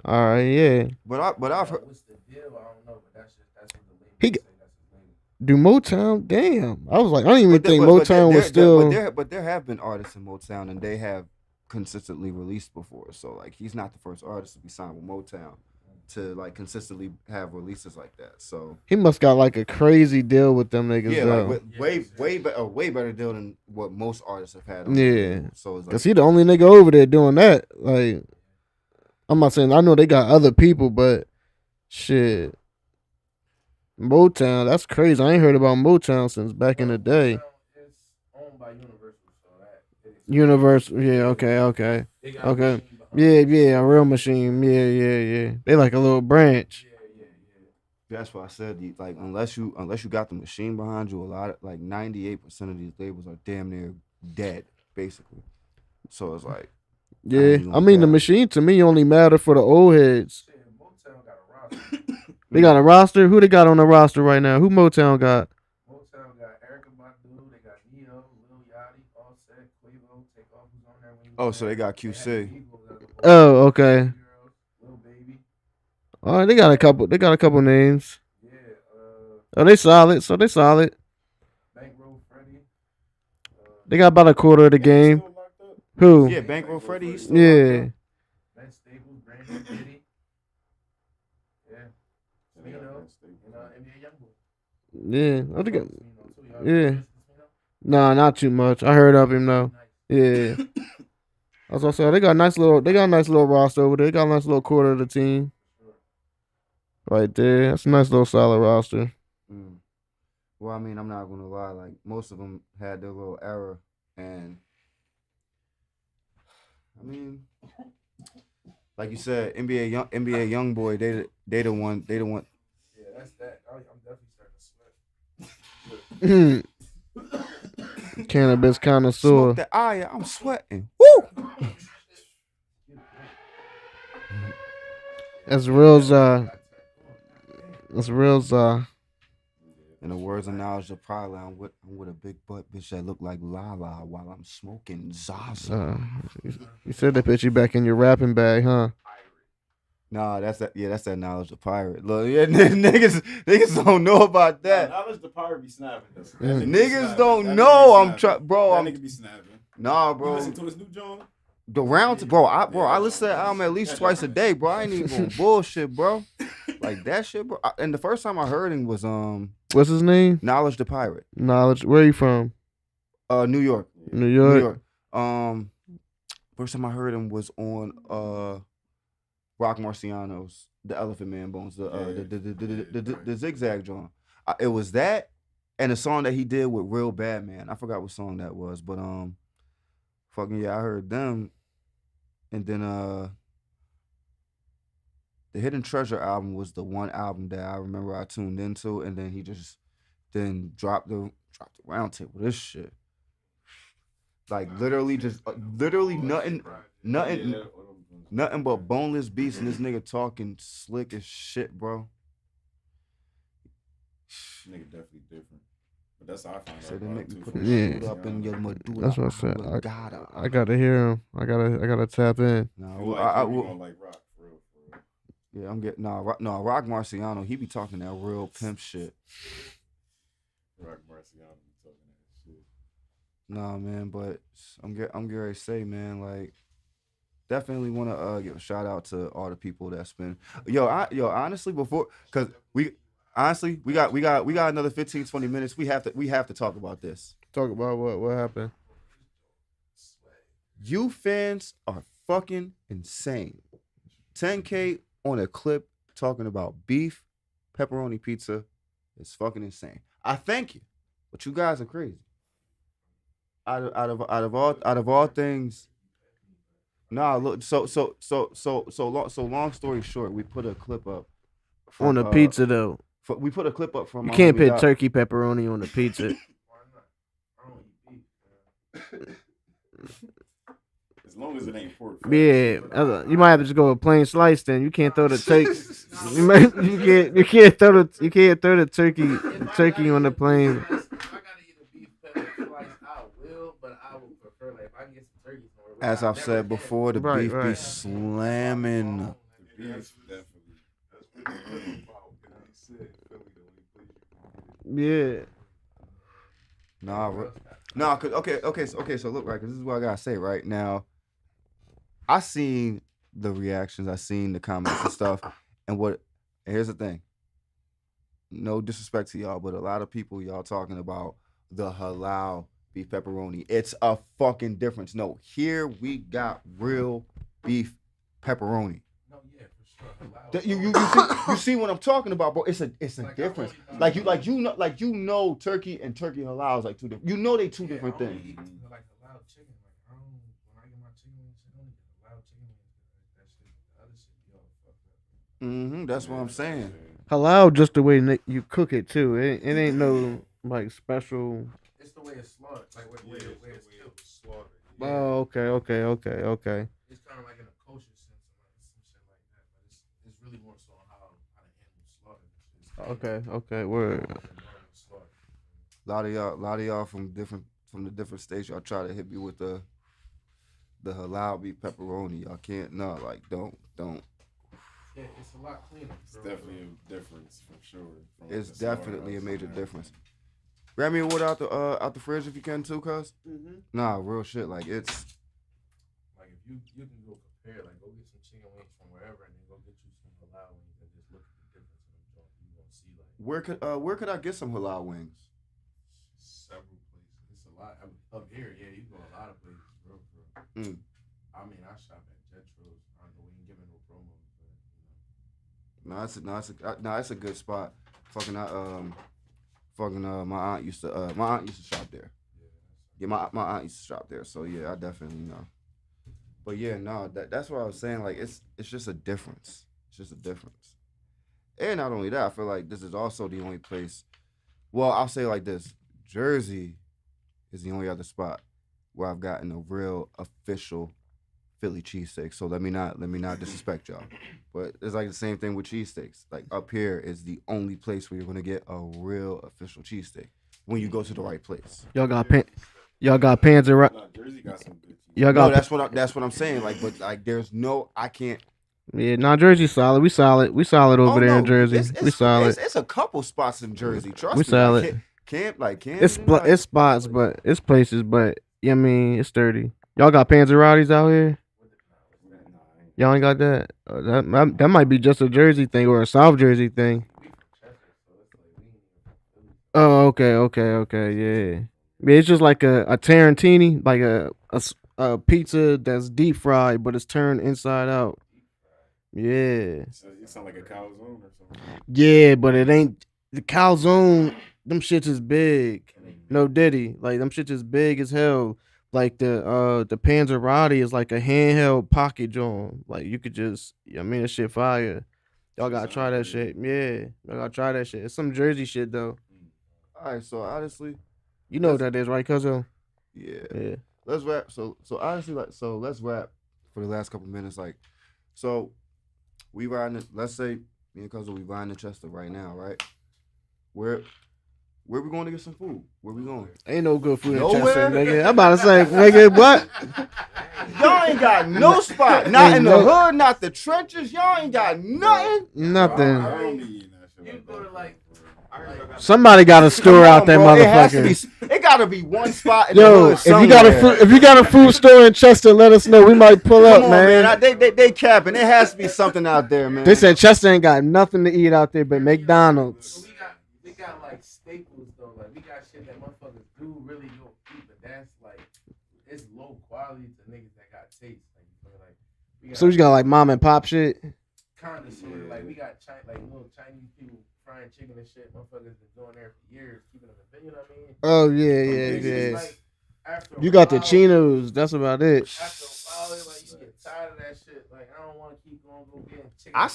All right, yeah. But I've heard. What's the deal? I don't know, but that's what the label He say. That's his label. Do Motown? Damn, I was like, I don't even think But Motown was still. But there have been artists in Motown, and they have consistently released before. So like, he's not the first artist to be signed with Motown to like consistently have releases like that. So He must got like a crazy deal with them niggas. yeah, though. like way better deal than what most artists have had. On Yeah. the label. So it's like, Cause he the only nigga over there doing that. Like, I'm not saying I know they got other people, but shit, Motown, that's crazy. I ain't heard about Motown since back in the day. It's owned by Universal, so that Universal, yeah, okay. They got Okay. a machine behind it. A real machine. Yeah. They like a little branch. Yeah. that's why I said like unless you got the machine behind you, a lot of like 98% of these labels are damn near dead, basically. So it's like Yeah, even I mean the cap. machine to me only matter for the old heads. Shit, Motown got a roster. They got a roster. Who they got on the roster right now? Who Motown got? Motown got Erykah Badu, they got Neo, Lil Yachty, Offset, Quavo, Takeoff who's on there. When you Oh, so they got had QC. the Eagles as a whole. Oh, okay. Lil Baby. All right, they got a couple. They got a couple names. Yeah, Oh, they solid. So they solid. Bankroll Freddie. They got about a quarter of the And he's game. still locked up. Who? Yeah, Yeah, Bankroll Bankroll Freddie, he's Freddie. still locked Yeah. up. Ben Staples, Brandon Diddy. Yeah. And they got Smino. Ben Staples. And NBA Youngboy. Yeah. Oh, they got. Smino too. Y'all Yeah. listen to Smino? Nah, not too much. I heard of him though. Nice. Yeah. I was gonna say they got a nice little roster over there. They got a nice little quarter of the team Sure. right there. That's a nice little solid roster. Mm. Well, I mean, I'm not gonna lie. Like most of them had their little era, and I mean, like you said, NBA young boy, they the one. Yeah, that's that. I'm definitely starting to sweat. Cannabis connoisseur. Smoke that eye, I'm sweating. Woo! That's real. That's real. In the words of Knowledge of Pride, I'm with a big butt bitch that look like Lala while I'm smoking Zaza. You said they put you back in your rapping bag, huh? Nah, that's that. Yeah, that's that Knowledge of Pirate. Look, yeah, niggas don't know about that. Knowledge the pirate be snapping though. That Mm. nigga be Niggas snapping. don't That know. nigga be I'm snapping. bro. That I'm nigga be snapping. nah, You bro. listen to his new John? The round, bro. I listen to that album at least twice a day, bro. I ain't even gonna bullshit, bro. Like that shit, bro. And the first time I heard him was What's his name? Knowledge the Pirate. Knowledge. Where you from? New York. New New York. York. First time I heard him was on Rock Marciano's The Elephant Man Bones, the Zigzag joint. It was that and a song that he did with Real Bad Man. I forgot what song that was, but fucking yeah, I heard them. And then the Hidden Treasure album was the one album that I remember I tuned into, and then he just then dropped the round table. This shit. Like literally just nothing but boneless beats and this nigga talking slick as shit, bro. Nigga definitely different. But that's how I found So out they about make it me too. put from the Yeah. shoot up in your medulla. That's what I said. oblongata. I gotta hear him. I gotta tap in. Nah, You well, like I him, you will. gonna like rock for real, for real. Yeah, I'm getting Rock Marciano. He be talking that real pimp shit. Rock Marciano be talking that shit. Nah, man, but I'm getting ready to say, man, like definitely want to give a shout out to all the people that's been honestly before because we got another 15 20 minutes. We have to talk about this. Talk about what happened. You fans are fucking insane. 10K on a clip talking about beef pepperoni pizza is fucking insane. I thank you, but you guys are crazy. Out of all things. Nah, look. So long story short, we put a clip up On the pizza though. We put a clip up from You my can't homie put Doc. turkey pepperoni on the pizza. Why not? I don't eat beef. As long as it ain't pork. Yeah, you might have to just go with plain slice. Then you can't throw the turkey. You can't throw the turkey on the plain. If I gotta eat a beef pepper slice, I will, but I would prefer like if I can get some turkey somewhere. which As I I've never said can. before, the Right, beef be right. slamming. The beef, definitely. That's what it's about. And he said Philly the only place you can get it. Yeah. So look, right, because this is what I gotta say right now. I seen the reactions, I seen the comments and stuff, and here's the thing. No disrespect to y'all, but a lot of people y'all talking about the halal beef pepperoni. It's a fucking difference. No, here we got real beef pepperoni. No, yeah, for sure. You see what I'm talking about, bro? It's a Like, difference. I told You know turkey and turkey halal is like two different. You know they two Yeah, different I only things. eat, like a loud chicken. Like I don't when I get my chicken wings, I don't get a loud chicken wings. That shit, the other shit be all fucked up. That's what I'm saying. Halal just the way you cook it too. It ain't no like special. It's the way it's slaughtered, like the way it's killed. Slaughtered. Oh, okay. It's kind of like in a kosher sense, and like some shit like that. But it's really more so on how the animal's slaughtered. Okay, word. Slaughtered. A lot of y'all from the different states, y'all try to hit me with the halal beef pepperoni. Y'all can't don't. Yeah, it's a lot cleaner. It's definitely a difference for sure. From It's the definitely a slaughterhouse major and difference. everything. Grab me a water out the fridge if you can too, cuz. Mm-hmm. Nah, real shit. Like it's Like if you can go compare, like go get some chicken wings from wherever, and then go get you some halal wings, and just look at the difference in them joints. You gonna see like where could I get some halal wings? several places. It's a lot up here. Yeah, you go a lot of places, bro. Mm. I mean, I shop at Jetro's. I know we ain't giving no promos, but No, it's a good spot. Fucking my aunt used to shop there. Yeah, my aunt used to shop there. So yeah, I definitely know. But yeah, no, that's what I was saying. Like it's just a difference. It's just a difference. And not only that, I feel like this is also the only place. Well, I'll say like this: Jersey is the only other spot where I've gotten a real official Philly cheesesteak. So let me not disrespect y'all. But it's like the same thing with cheesesteaks. Like up here is the only place where you're gonna get a real official cheesesteak when you go to the right place. Y'all got Panzer. Nah, Jersey got some good cheese. Y'all No, got that's what I'm saying. Like, but like, there's no, I can't. yeah. Nah, Jersey solid. We solid. We solid over Oh there in no, Jersey. We solid. it's a couple spots in Jersey. We Trust me. Like solid. Camden, like, It's spots, but it's places, but yeah, I mean it's sturdy. Y'all got Panzerottis out here? Nah, I ain't. Y'all ain't got that? That might be just a Jersey thing or a South Jersey thing. we from Chester, so it's like we ain't even from Philly. Oh, okay, yeah. Yeah, it's just like a Tarantini, like a pizza that's deep fried, but it's turned inside out. Yeah, So you sound like a calzone or something. yeah, but it ain't the calzone. Them shits is big. No Diddy, like them shits is big as hell. Like the Panzerotti is like a handheld pocket joint. Like you could just, I mean, that shit fire. Y'all Shit gotta try sound that good. shit. Yeah, y'all gotta try that shit. It's some Jersey shit though. all right. So honestly, You know what let's that is, right, Cuzzo? yeah, Yeah. let's wrap. So honestly, like, so let's wrap for the last couple minutes. Like, so we riding. Let's say me and Cousin we riding to Chester right now, right? Where where we going to get some food? Where we going? Ain't no good food in Nowhere? Chester, nigga. I'm about to say, nigga, what? Y'all ain't got no spot. Not Ain't in the no- hood, not the trenches. Y'all ain't got nothing. Nothing. I don't be eating that shit. You like go that, to like, bro. Somebody got a store out there, bro. It has to motherfucker. be. It gotta be one spot in Yo, the hood if somewhere. you got a food store in Chester, let us know. We might pull Come up, on, man. man. They capping. There has to be something out there, man. They said Chester ain't got nothing to eat out there but So McDonald's. we got like staples though. Like we got shit that motherfuckers do really go eat, but that's like it's low quality to niggas that got taste. Like you feel me? Like we got So you got like mom and pop shit. kind of sort of like we got like little Chinese people frying chicken and shit. Motherfuckers been going there for years, keeping them in. You know what I mean? Oh yeah, It's just yeah. like after a You got the while- chinos. That's about it. After a while, it's like you get tired of that shit. Like I don't want to keep going go getting chicken. I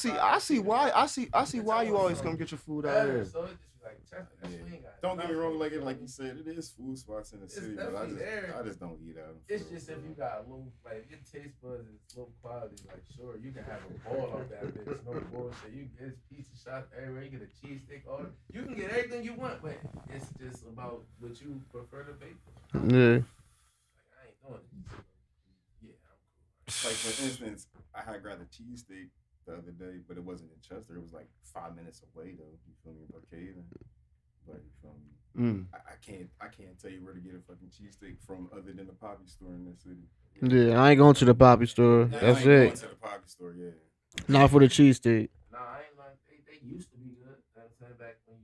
see why you always come get your food out here. So it's just like Chester, that's we ain't got. Don't get me wrong, like nothing. you said, it is food spots in the It's city, but definitely there. I just don't eat out. It's just if you got low, like your taste buds is low quality, like sure you can have a ball off that bitch, no bullshit. You get pizza shots everywhere, you get a cheesesteak order, you can get everything you want, but it's just about what you prefer to bake. Yeah. Like I ain't doing it. Yeah, I'm cool. Like for instance, I had grabbed a cheesesteak the other day, but it wasn't in Chester. It was like 5 minutes away though. You feel me? Brookhaven. But you feel me? I can't tell you where to get a fucking cheesesteak from other than the Poppy store in this city. Yeah, I ain't going to the poppy store. Yeah, That's I ain't going it. to the Poppy store, yeah. Not for the cheesesteak. Nah, I ain't like they used to be good. That's saying back when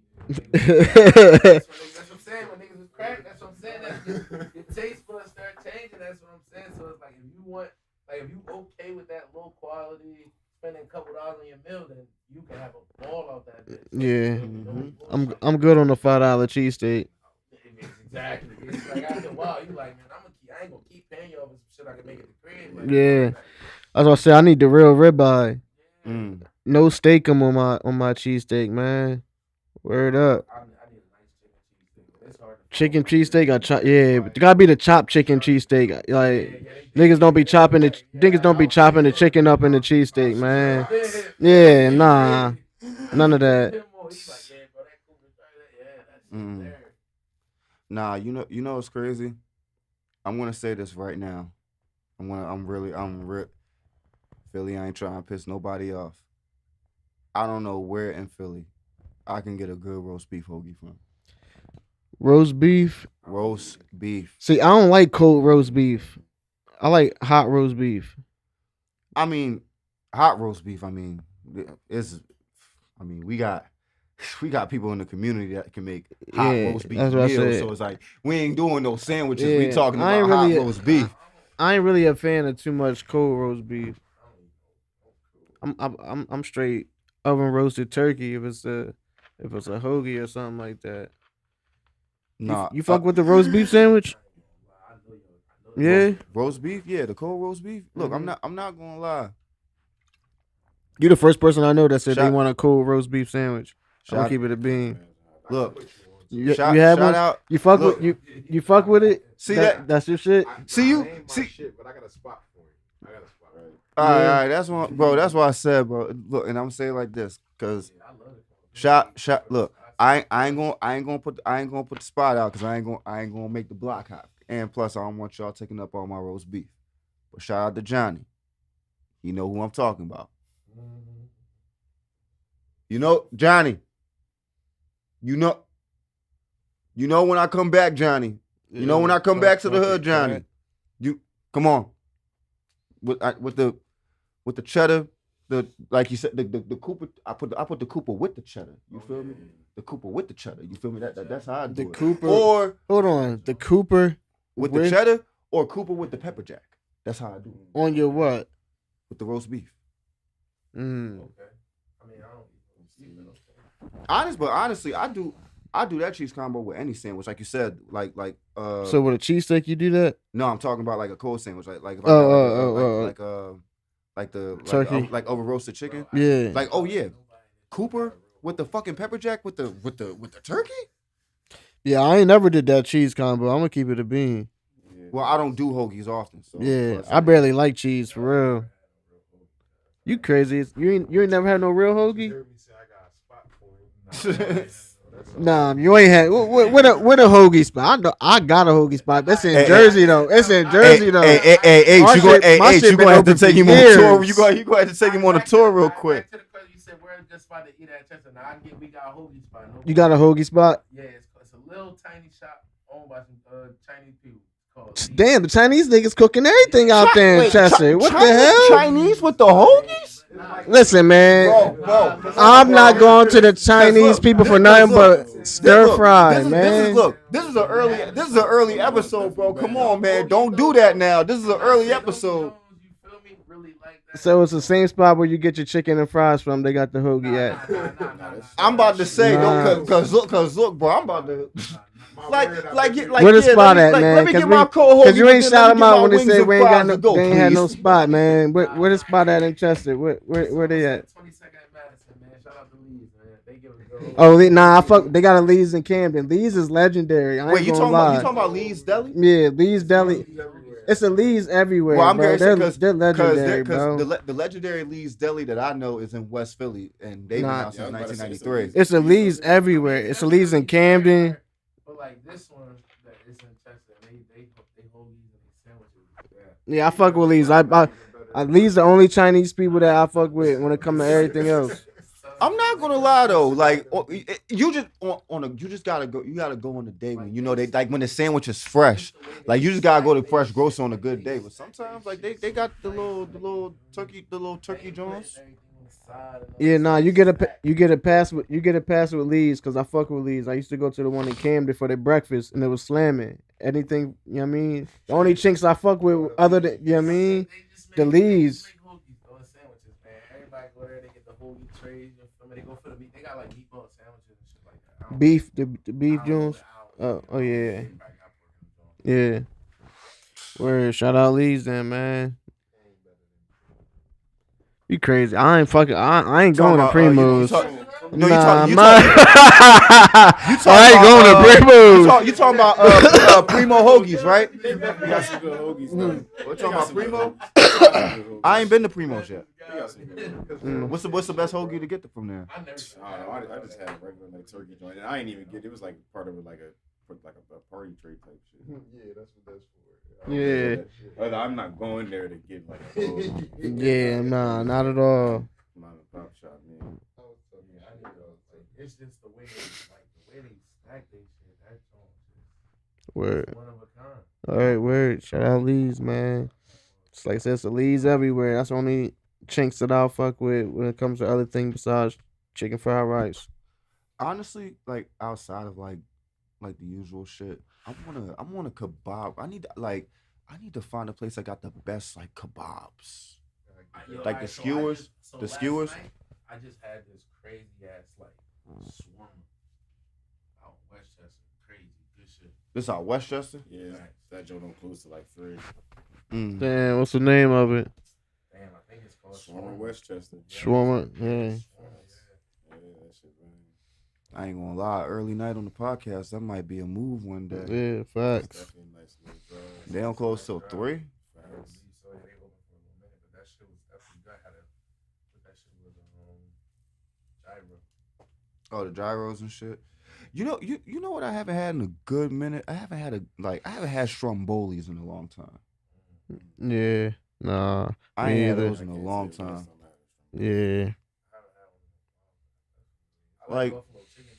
that's what I'm saying. When niggas was crack, that's what I'm saying. That's just, your taste buds start changing. That's what I'm saying. So it's like if you want, like if you okay with that low quality, spending a couple dollars on your meal, then you can have a ball off that bitch. Yeah. No I'm good on the $5 cheesesteak. Exactly. It's like after a while, you like, man, I ain't gonna keep paying you over some shit I can make at the crib. Like, Yeah. That's what I said. I need the real ribeye. yeah. No steakum on my cheesesteak, man. Word up. I need a nice chicken cheesesteak, but it's hard to Chicken find. cheesesteak, yeah, but it gotta be the chopped chicken cheesesteak. Like niggas don't be chopping the chicken up in the cheesesteak, man. Yeah, nah, none of that. Nah, you know what's crazy? I'm gonna say this right now. I'm Philly. I ain't trying to piss nobody off. I don't know where in Philly I can get a good roast beef hoagie from. Roast beef. Roast beef. See, I don't like cold roast beef. I like hot roast beef. I mean, hot roast beef. I mean, it's. I mean, we got people in the community that can make hot Yeah, roast beef that's what I meals. said. So it's like we ain't doing no sandwiches. We Yeah, talking I ain't about hot really- roast beef. I ain't really a fan of too much cold roast beef. I'm straight oven roasted turkey if it's a hoagie or something like that. Nah, You fuck with the roast beef sandwich? Yeah. roast beef. Yeah, the cold roast beef. Look, Mhm. I'm not gonna lie. You the first person I know that said they Shout- want a cold roast beef sandwich. I'm gonna Shout, keep it a bean. look, You shout, have shout one? out. You fuck look, with you fuck with it? See that? That's your shit. See you- That ain't my see- shit, but I got a spot for you. I got a spot. Right. All Yeah. right. That's what, bro. That's why I said, bro. Look, and I'm saying like this, cause shot. Look, I ain't gonna put the spot out, cause I ain't gonna make the block hot. And plus, I don't want y'all taking up all my roast beef. But shout out to Johnny. You know who I'm talking about. You know, Johnny. You know when I come back, Johnny. You know when I come back to the hood, Johnny. You come on. With the cheddar, like you said, the Cooper. I put the Cooper with the cheddar. You feel me? The Cooper with the cheddar. You feel me? That's how I do The it. Cooper. Or Hold on. The Cooper with the cheddar, or Cooper with the pepper jack. That's how I do it. on your what? With the roast beef. Mm. Honestly, I do that cheese combo with any sandwich, like you said, like So with a cheesesteak, you do that? no, I'm talking about like a cold sandwich, like if I got like the Turkey. like over roasted chicken, Yeah. like oh yeah, Cooper with the fucking pepper jack with the turkey. Yeah, I ain't never did that cheese combo. I'm gonna keep it a bean. Well, I don't do hoagies often, so Yeah, I barely like cheese for real. You crazy? You ain't never had no real hoagie? Jeremy said I got a spot for you. Nah, you ain't had. What a hoagie spot? I know I got a hoagie spot. That's in Hey, Jersey though. It's in Jersey though. Hey, My you shit been gonna have to open take for him on a tour. years. You gonna have to take him on a tour real quick. Back to the question, you said we're just about to eat at Chester. Now we got a hoagie spot. No You got a hoagie spot? Yeah, it's a little tiny shop owned by some Chinese people. Called Damn, the Chinese niggas cooking everything out there in Chester. What the hell? Chinese with the hoagies? Listen, man. Bro, I'm not going to the Chinese look, people for this- nothing look, but stir fry, this is man. this is an early episode, bro. Come on, man. Don't do that now. This is an early episode. You feel me? Really like that. So it's the same spot where you get your chicken and fries from. They got the hoagie at. Nah. I'm about to say, Nah. cause look, bro. I'm about to like Where the spot at, man? Let me get my Cause co-host. you ain't shout them out when they say we ain't got no, they ain't had no spot, man. Where the spot at in Chester? Where they at? 22nd at Madison, man. Shout out to Leeds, man. They give it a go. Oh, I fuck. They got a Lee's in Camden. Lee's is legendary. I ain't Wait, you gonna talking lie. about Lee's Deli? Yeah, Lee's Deli. It's a Lee's everywhere. Well, I'm bro. gonna say They're legendary, bro. the legendary Lee's Deli that I know is in West Philly, and they've been Nah. out since Yeah, I was about to say 1993. It's a Lee's everywhere. It's a Lee's in Camden. But like this one that is in Chester, they hold these and they sandwiches. Yeah, I fuck with Lee's. Lee's the only Chinese people that I fuck with when it comes to everything else. I'm not gonna lie though, like you just gotta go. You gotta go on the day when you know they like when the sandwich is fresh. Like you just gotta go to fresh grocer on a good day. But sometimes like they got the little turkey joints. Yeah, nah, you get a pass with Lee's because I fuck with Lee's. I used to go to the one in Camden for their breakfast and it was slamming. Anything, you know what I mean? The only chinks I fuck with other than, you know what I mean? The Lee's. Everybody go there, they get the hoagie trays. They go for the meat. They got like meatball sandwiches and shit like that. Beef, the beef joints. Oh yeah. Yeah. Word, shout out Lee's then, man. You crazy. I ain't going to Primo's. I ain't going to Primo's. You talking about Primo hoagies, right? They got some good hoagies, though. We're talking about Primo. They got some good hoagies. I ain't been to Primo's yet. They got some good hoagies. What's the best hoagie to get from there? I don't know. I just had a regular like turkey joint, and I ain't even get. It was like part of it, like a party tray type shit. Yeah, that's what that's for. Yeah. I'm not going there to get like a Yeah, nah, not at all. mom and pop shop, man. I need to, like, it's just the way they stack they shit. That joint just Word. one of a kind. All right, word. Shout out Lee's, man. It's like I said, it's the Lee's everywhere. That's the only chinks that I'll fuck with when it comes to other things besides chicken fried rice. Honestly, like outside of like the usual shit, I'm on a kebab. I need to find a place that got the best like kebabs. Yo, Like the skewers, the last skewers. night, I just had this crazy ass like shawarma out in Westchester. Crazy, good shit. This out Westchester. Yeah, Facts. that joint don't close to like 3. Mm. Damn, what's the name of it? Damn, I think it's called Shawarma Westchester. Shawarma. Yeah. Shawarma, Yeah, that shit, man. I ain't gonna lie. Early night on the podcast, that might be a move one day. Yeah, It's facts. definitely a nice little drive. They don't close till 3. I Facts. believe so. Yeah, they open for a little minute, but that shit was definitely good. I had to put that shit with gyro. Oh, the gyros and shit. You know what I haven't had in a good minute. I haven't had strombolis in a long time. Yeah. Nah. I Me ain't had either. those in a long time. Yeah. I haven't had one. I Like- buffalo chicken thing.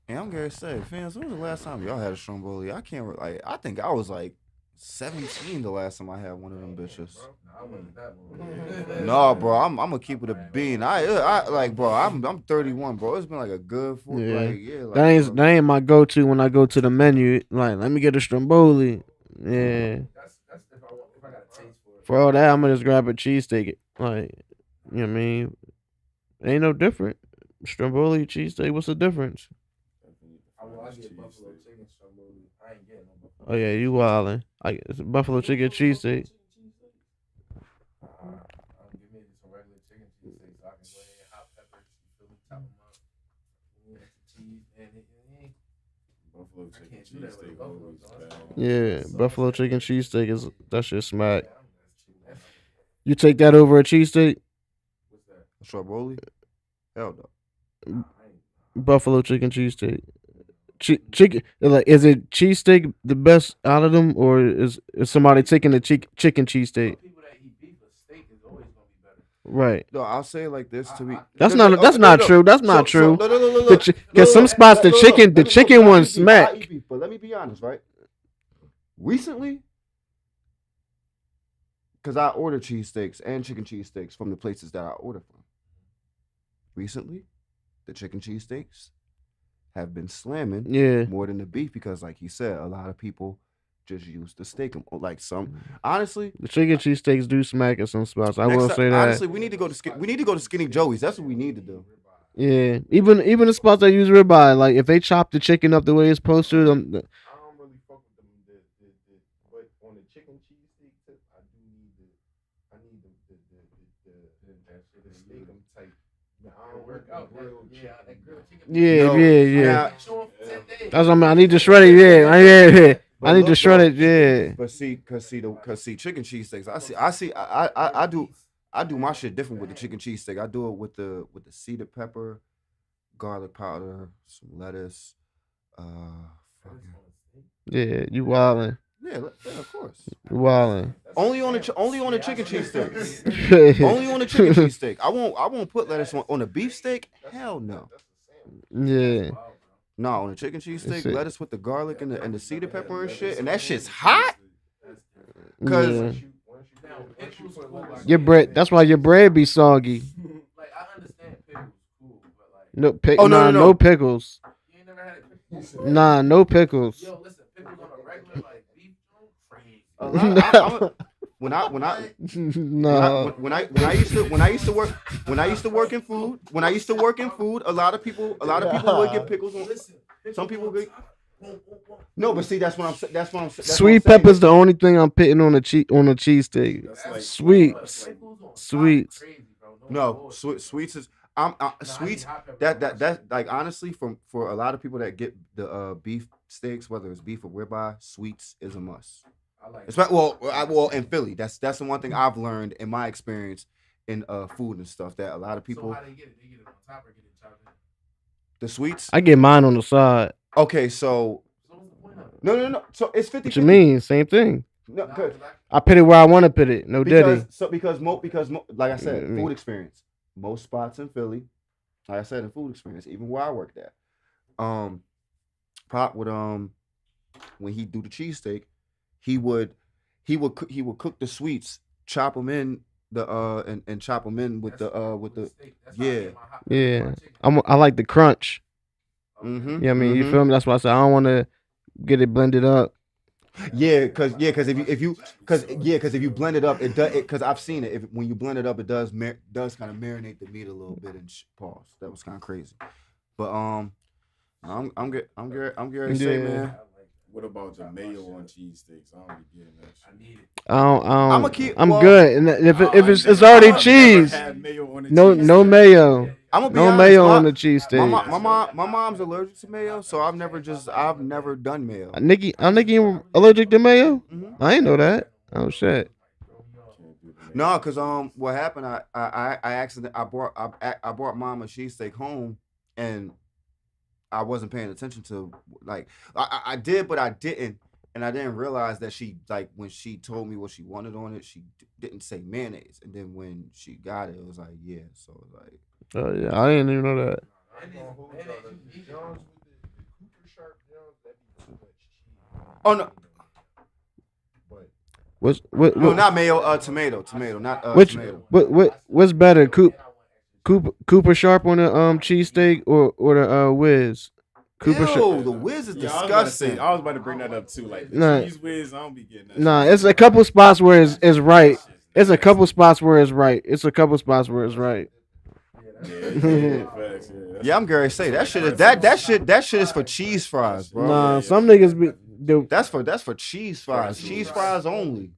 And I'm gonna say, fans, when was the last time y'all had a stromboli? I can't I think I was like 17 the last time I had one of them bitches. Nah, I wasn't that long. No, bro, I'm gonna keep it a bean. I like, bro, I'm 31, bro. It's been like a good Yeah. like, That ain't my go to when I go to the menu. Like, let me get a stromboli. Yeah. That's if I got a taste for it. For all that, I'm gonna just grab a cheesesteak. Like, you know what I mean? Ain't no different. Stromboli, cheesesteak, what's the difference? I get buffalo chicken stromboli. I ain't getting no buffalo. Oh yeah, you wildin'. It's a buffalo chicken cheesesteak. Give me some regular chicken cheesesteak so I can go ahead and hot peppers. You feel me? Chop them up. Yeah, some cheese and Buffalo I chicken can't do that with cheesesteak buffalo always sauce. bad. Yeah, buffalo chicken cheesesteak is that shit smack. That's too nasty. You take that over a cheesesteak? What's that? Stromboli? Hell no. I ain't. Buffalo chicken cheesesteak. Chicken, like, is it cheesesteak the best out of them, or is somebody taking the chicken cheesesteak? Some people that eat beef, a steak is always gonna be better. Right. No, I'll say it like this to be. That's No, not. no, That's no, not no. true. That's not true. No, look. Because some spots the chicken one I eat smack. beef, but let me be honest, right? Recently, because I order cheesesteaks and chicken cheesesteaks from the places that I order from. Recently, the chicken cheesesteaks have been slamming Yeah. more than the beef because, like he said, a lot of people just use the steak. Like honestly, The chicken cheesesteaks do smack at some spots. I next will time- say that. honestly, we need to go to Skinny Joey's. That's what we need to do. Yeah. Even the spots that use ribeye, like if they chop the chicken up the way it's supposed to, I don't really fuck with them. But on the chicken cheesesteak tip, I need the steak type. I don't work out grilled chicken. that grilled chicken. yeah, Yo, yeah. now- That's what I mean. I need to shred it. Yeah. But I need to look, shred though, it. Yeah. But see, chicken cheesesteaks. I do my shit different with the chicken cheesesteak. I do it with the cedar pepper, garlic powder, some lettuce. Fucking, Yeah. You wildin'. yeah, of course. You wildin'. Only on the chicken cheesesteak. Only on the chicken cheesesteak. I won't put lettuce on a beef steak. Hell no. Yeah. No, on the chicken cheesesteak, That's it. lettuce with the garlic and the cedar pepper and shit, and that shit's hot. Cause Yeah. Your bread. That's why your bread be soggy. Like I understand pickles, cool, but like No pick. Oh, no, nah, no. no pickles. you ain't never had pickles. Nah, no pickles. Yo, listen, pickles on a regular like beef joint, crazy. a lot, when I used to work in food, a lot of people would get pickles on. Listen, Some people on get- top. No, but see, that's what I'm saying. That's what I'm saying. Sweet pepper's the only thing I'm putting on a cheesesteak. That's like Sweets. Pickles on top, Sweets. crazy, bro. No, bullshit. sweets is Nah, I sweets. need hot pepper That on that my that like honestly, for a lot of people that get the beef steaks, whether it's beef or ribeye, sweets is a must. I like Well, in Philly, that's the one thing I've learned in my experience in food and stuff, that a lot of So people how they get it? They get it on top or get it chopped in? the sweets. I get mine on the side. Okay, so So what's the point of it? no. So it's 50. What you mean? Same thing. No, Nah, 'cause- 'cause I put it where I want to put it. No diddy. because like I said, Mm. food experience. Most spots in Philly, like I said, in food experience, even where I worked at. Pop would when he do the cheesesteak, he would he would cook the sweets, chop them in the and chop them in with the yeah. Yeah, I like the crunch. Mm-hmm. Yeah, I mean, you Mm-hmm. feel me? That's why I said I don't want to get it blended up. Cause if you blend it up, it does cause I've seen it. If when you blend it up, it does kind of marinate the meat a little bit and pause. That was kind of crazy. But I'm Gary say, Yeah. man. What about the mayo on cheesesteaks? I don't be getting that shit. I need it. I'ma keep. I'm well, good. And if it's I've already never cheese, had mayo on a no cheesesteak. mayo, I'm gonna be no honest. mayo on the cheesesteak. My mom's allergic to mayo, so I've never done mayo. Nikki allergic to mayo? Mhm. I ain't know that. Oh shit. No, cause what happened? I brought mom a cheesesteak home, and I wasn't paying attention to like I did, but I didn't, and I didn't realize that she like when she told me what she wanted on it, she didn't say mayonnaise, and then when she got it, it was like yeah, so it was like Oh yeah, I didn't even know that. I'm gonna hold y'all. The Jones with the Cooper Sharp Jones, that be too much cheese. oh no, But What no, not mayo, tomato, not which tomato. what's better, Cooper Sharp on the cheesesteak or the Whiz? Cooper Sharp. Ew, the whiz is Yeah, I was about to say, disgusting. I was about to bring that up too. Like the Nah. cheese whiz, I don't be getting that. Nah, shit. it's a couple spots where it's right. It's a couple spots where it's right. It's a couple spots where it's right. Yeah, facts, yeah. Yeah, I'm Gary say that shit is that shit is for cheese fries, bro. Nah, some niggas be That's for cheese fries. Cheese fries only.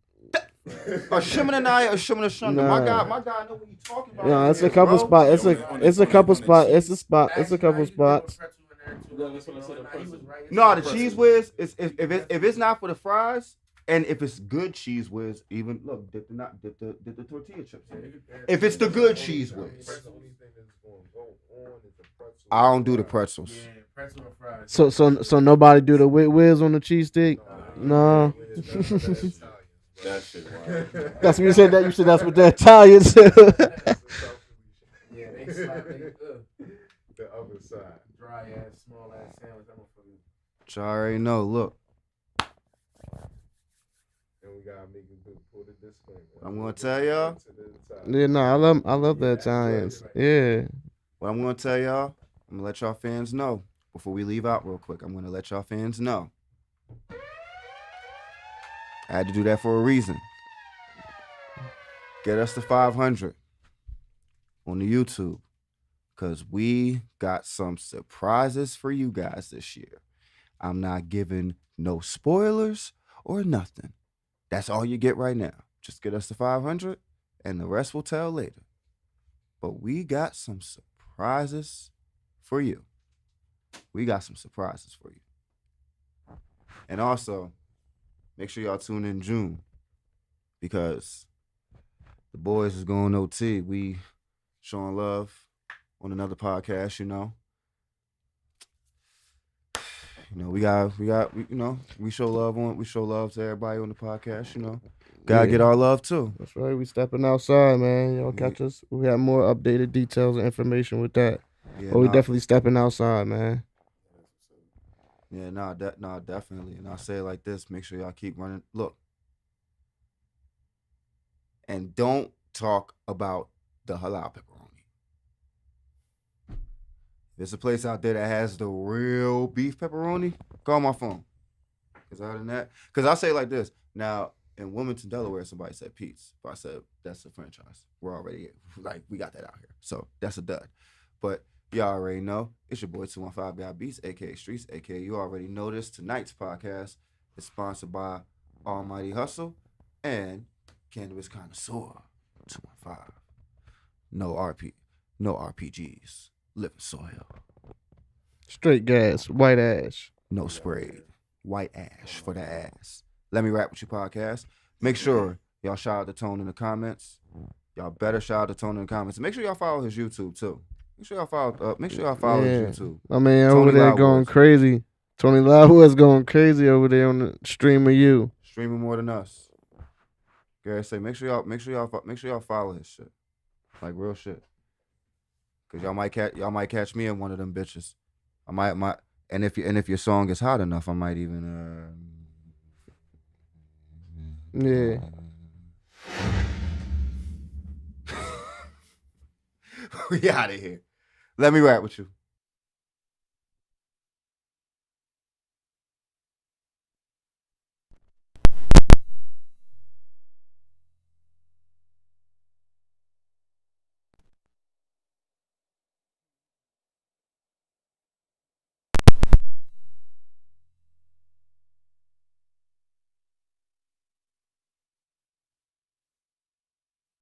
A shimmin' and I, a shimmin' and shunda. My Nah. guy know what you talking about. Yeah, it's a here, couple bro. spots. It's a couple spots. It's a spot. It's a couple spots. No, the cheese whiz is if it's not for the fries, and if it's good cheese whiz, even look dip the tortilla chips. In. If it's the good cheese whiz, the only thing that's gonna go on is the pretzel. I don't do the pretzels. So nobody do the whiz on the cheesesteak. No. That shit wild. That's what you said. You said that's what the Italians. Yeah, they slap The other side. dry ass, small ass sandwich. I'm gonna fucking. Which I already know. Look, And we gotta make a good pull the disclaimer. I'm gonna tell y'all. Yeah, no, I love the Italians. Yeah. What I'm gonna tell y'all. I'm gonna let y'all fans know before we leave out real quick. I'm gonna let y'all fans know. I had to do that for a reason. Get us to 500 on the YouTube. Because we got some surprises for you guys this year. I'm not giving no spoilers or nothing. That's all you get right now. Just get us to 500 and the rest we'll tell later. But we got some surprises for you. We got some surprises for you. And also, make sure y'all tune in June because the boys is going OT. We showing love on another podcast, you know. We show love to everybody on the podcast, you know. Gotta get our love too. That's right. We stepping outside, man. Y'all catch us. We have more updated details and information with that. Yeah, But we definitely stepping outside, man. Yeah, definitely. And I'll say it like this: make sure y'all keep running. Look, and don't talk about the halal pepperoni. There's a place out there that has the real beef pepperoni. Call my phone. Cause other than that, cause I'll say it like this. Now in Wilmington, Delaware, somebody said Pete's. But I said that's a franchise. We're already we got that out here. So that's a dud. But y'all already know it's your boy 215 Guy Beats, aka Streets, aka you already know this. Tonight's podcast is sponsored by Almighty Hustle and Cannabis Connoisseur 215. No RPGs. Living soil. Straight gas, white ash. No sprayed. White ash for the ass. Let Me Rap With You podcast. Make sure y'all shout out the Tone in the comments. Y'all better shout out the Tone in the comments. And make sure y'all follow his YouTube too. Make sure y'all follow his YouTube. I mean, Tony over there Loud going Woods. crazy. Tony Loud was going crazy over there on the stream of you. Streaming more than us. Gary say make sure y'all follow his shit. Like real shit. Cause y'all might catch me in one of them bitches. I might and if your song is hot enough, I might even Yeah. we out of here. Let me rap with you.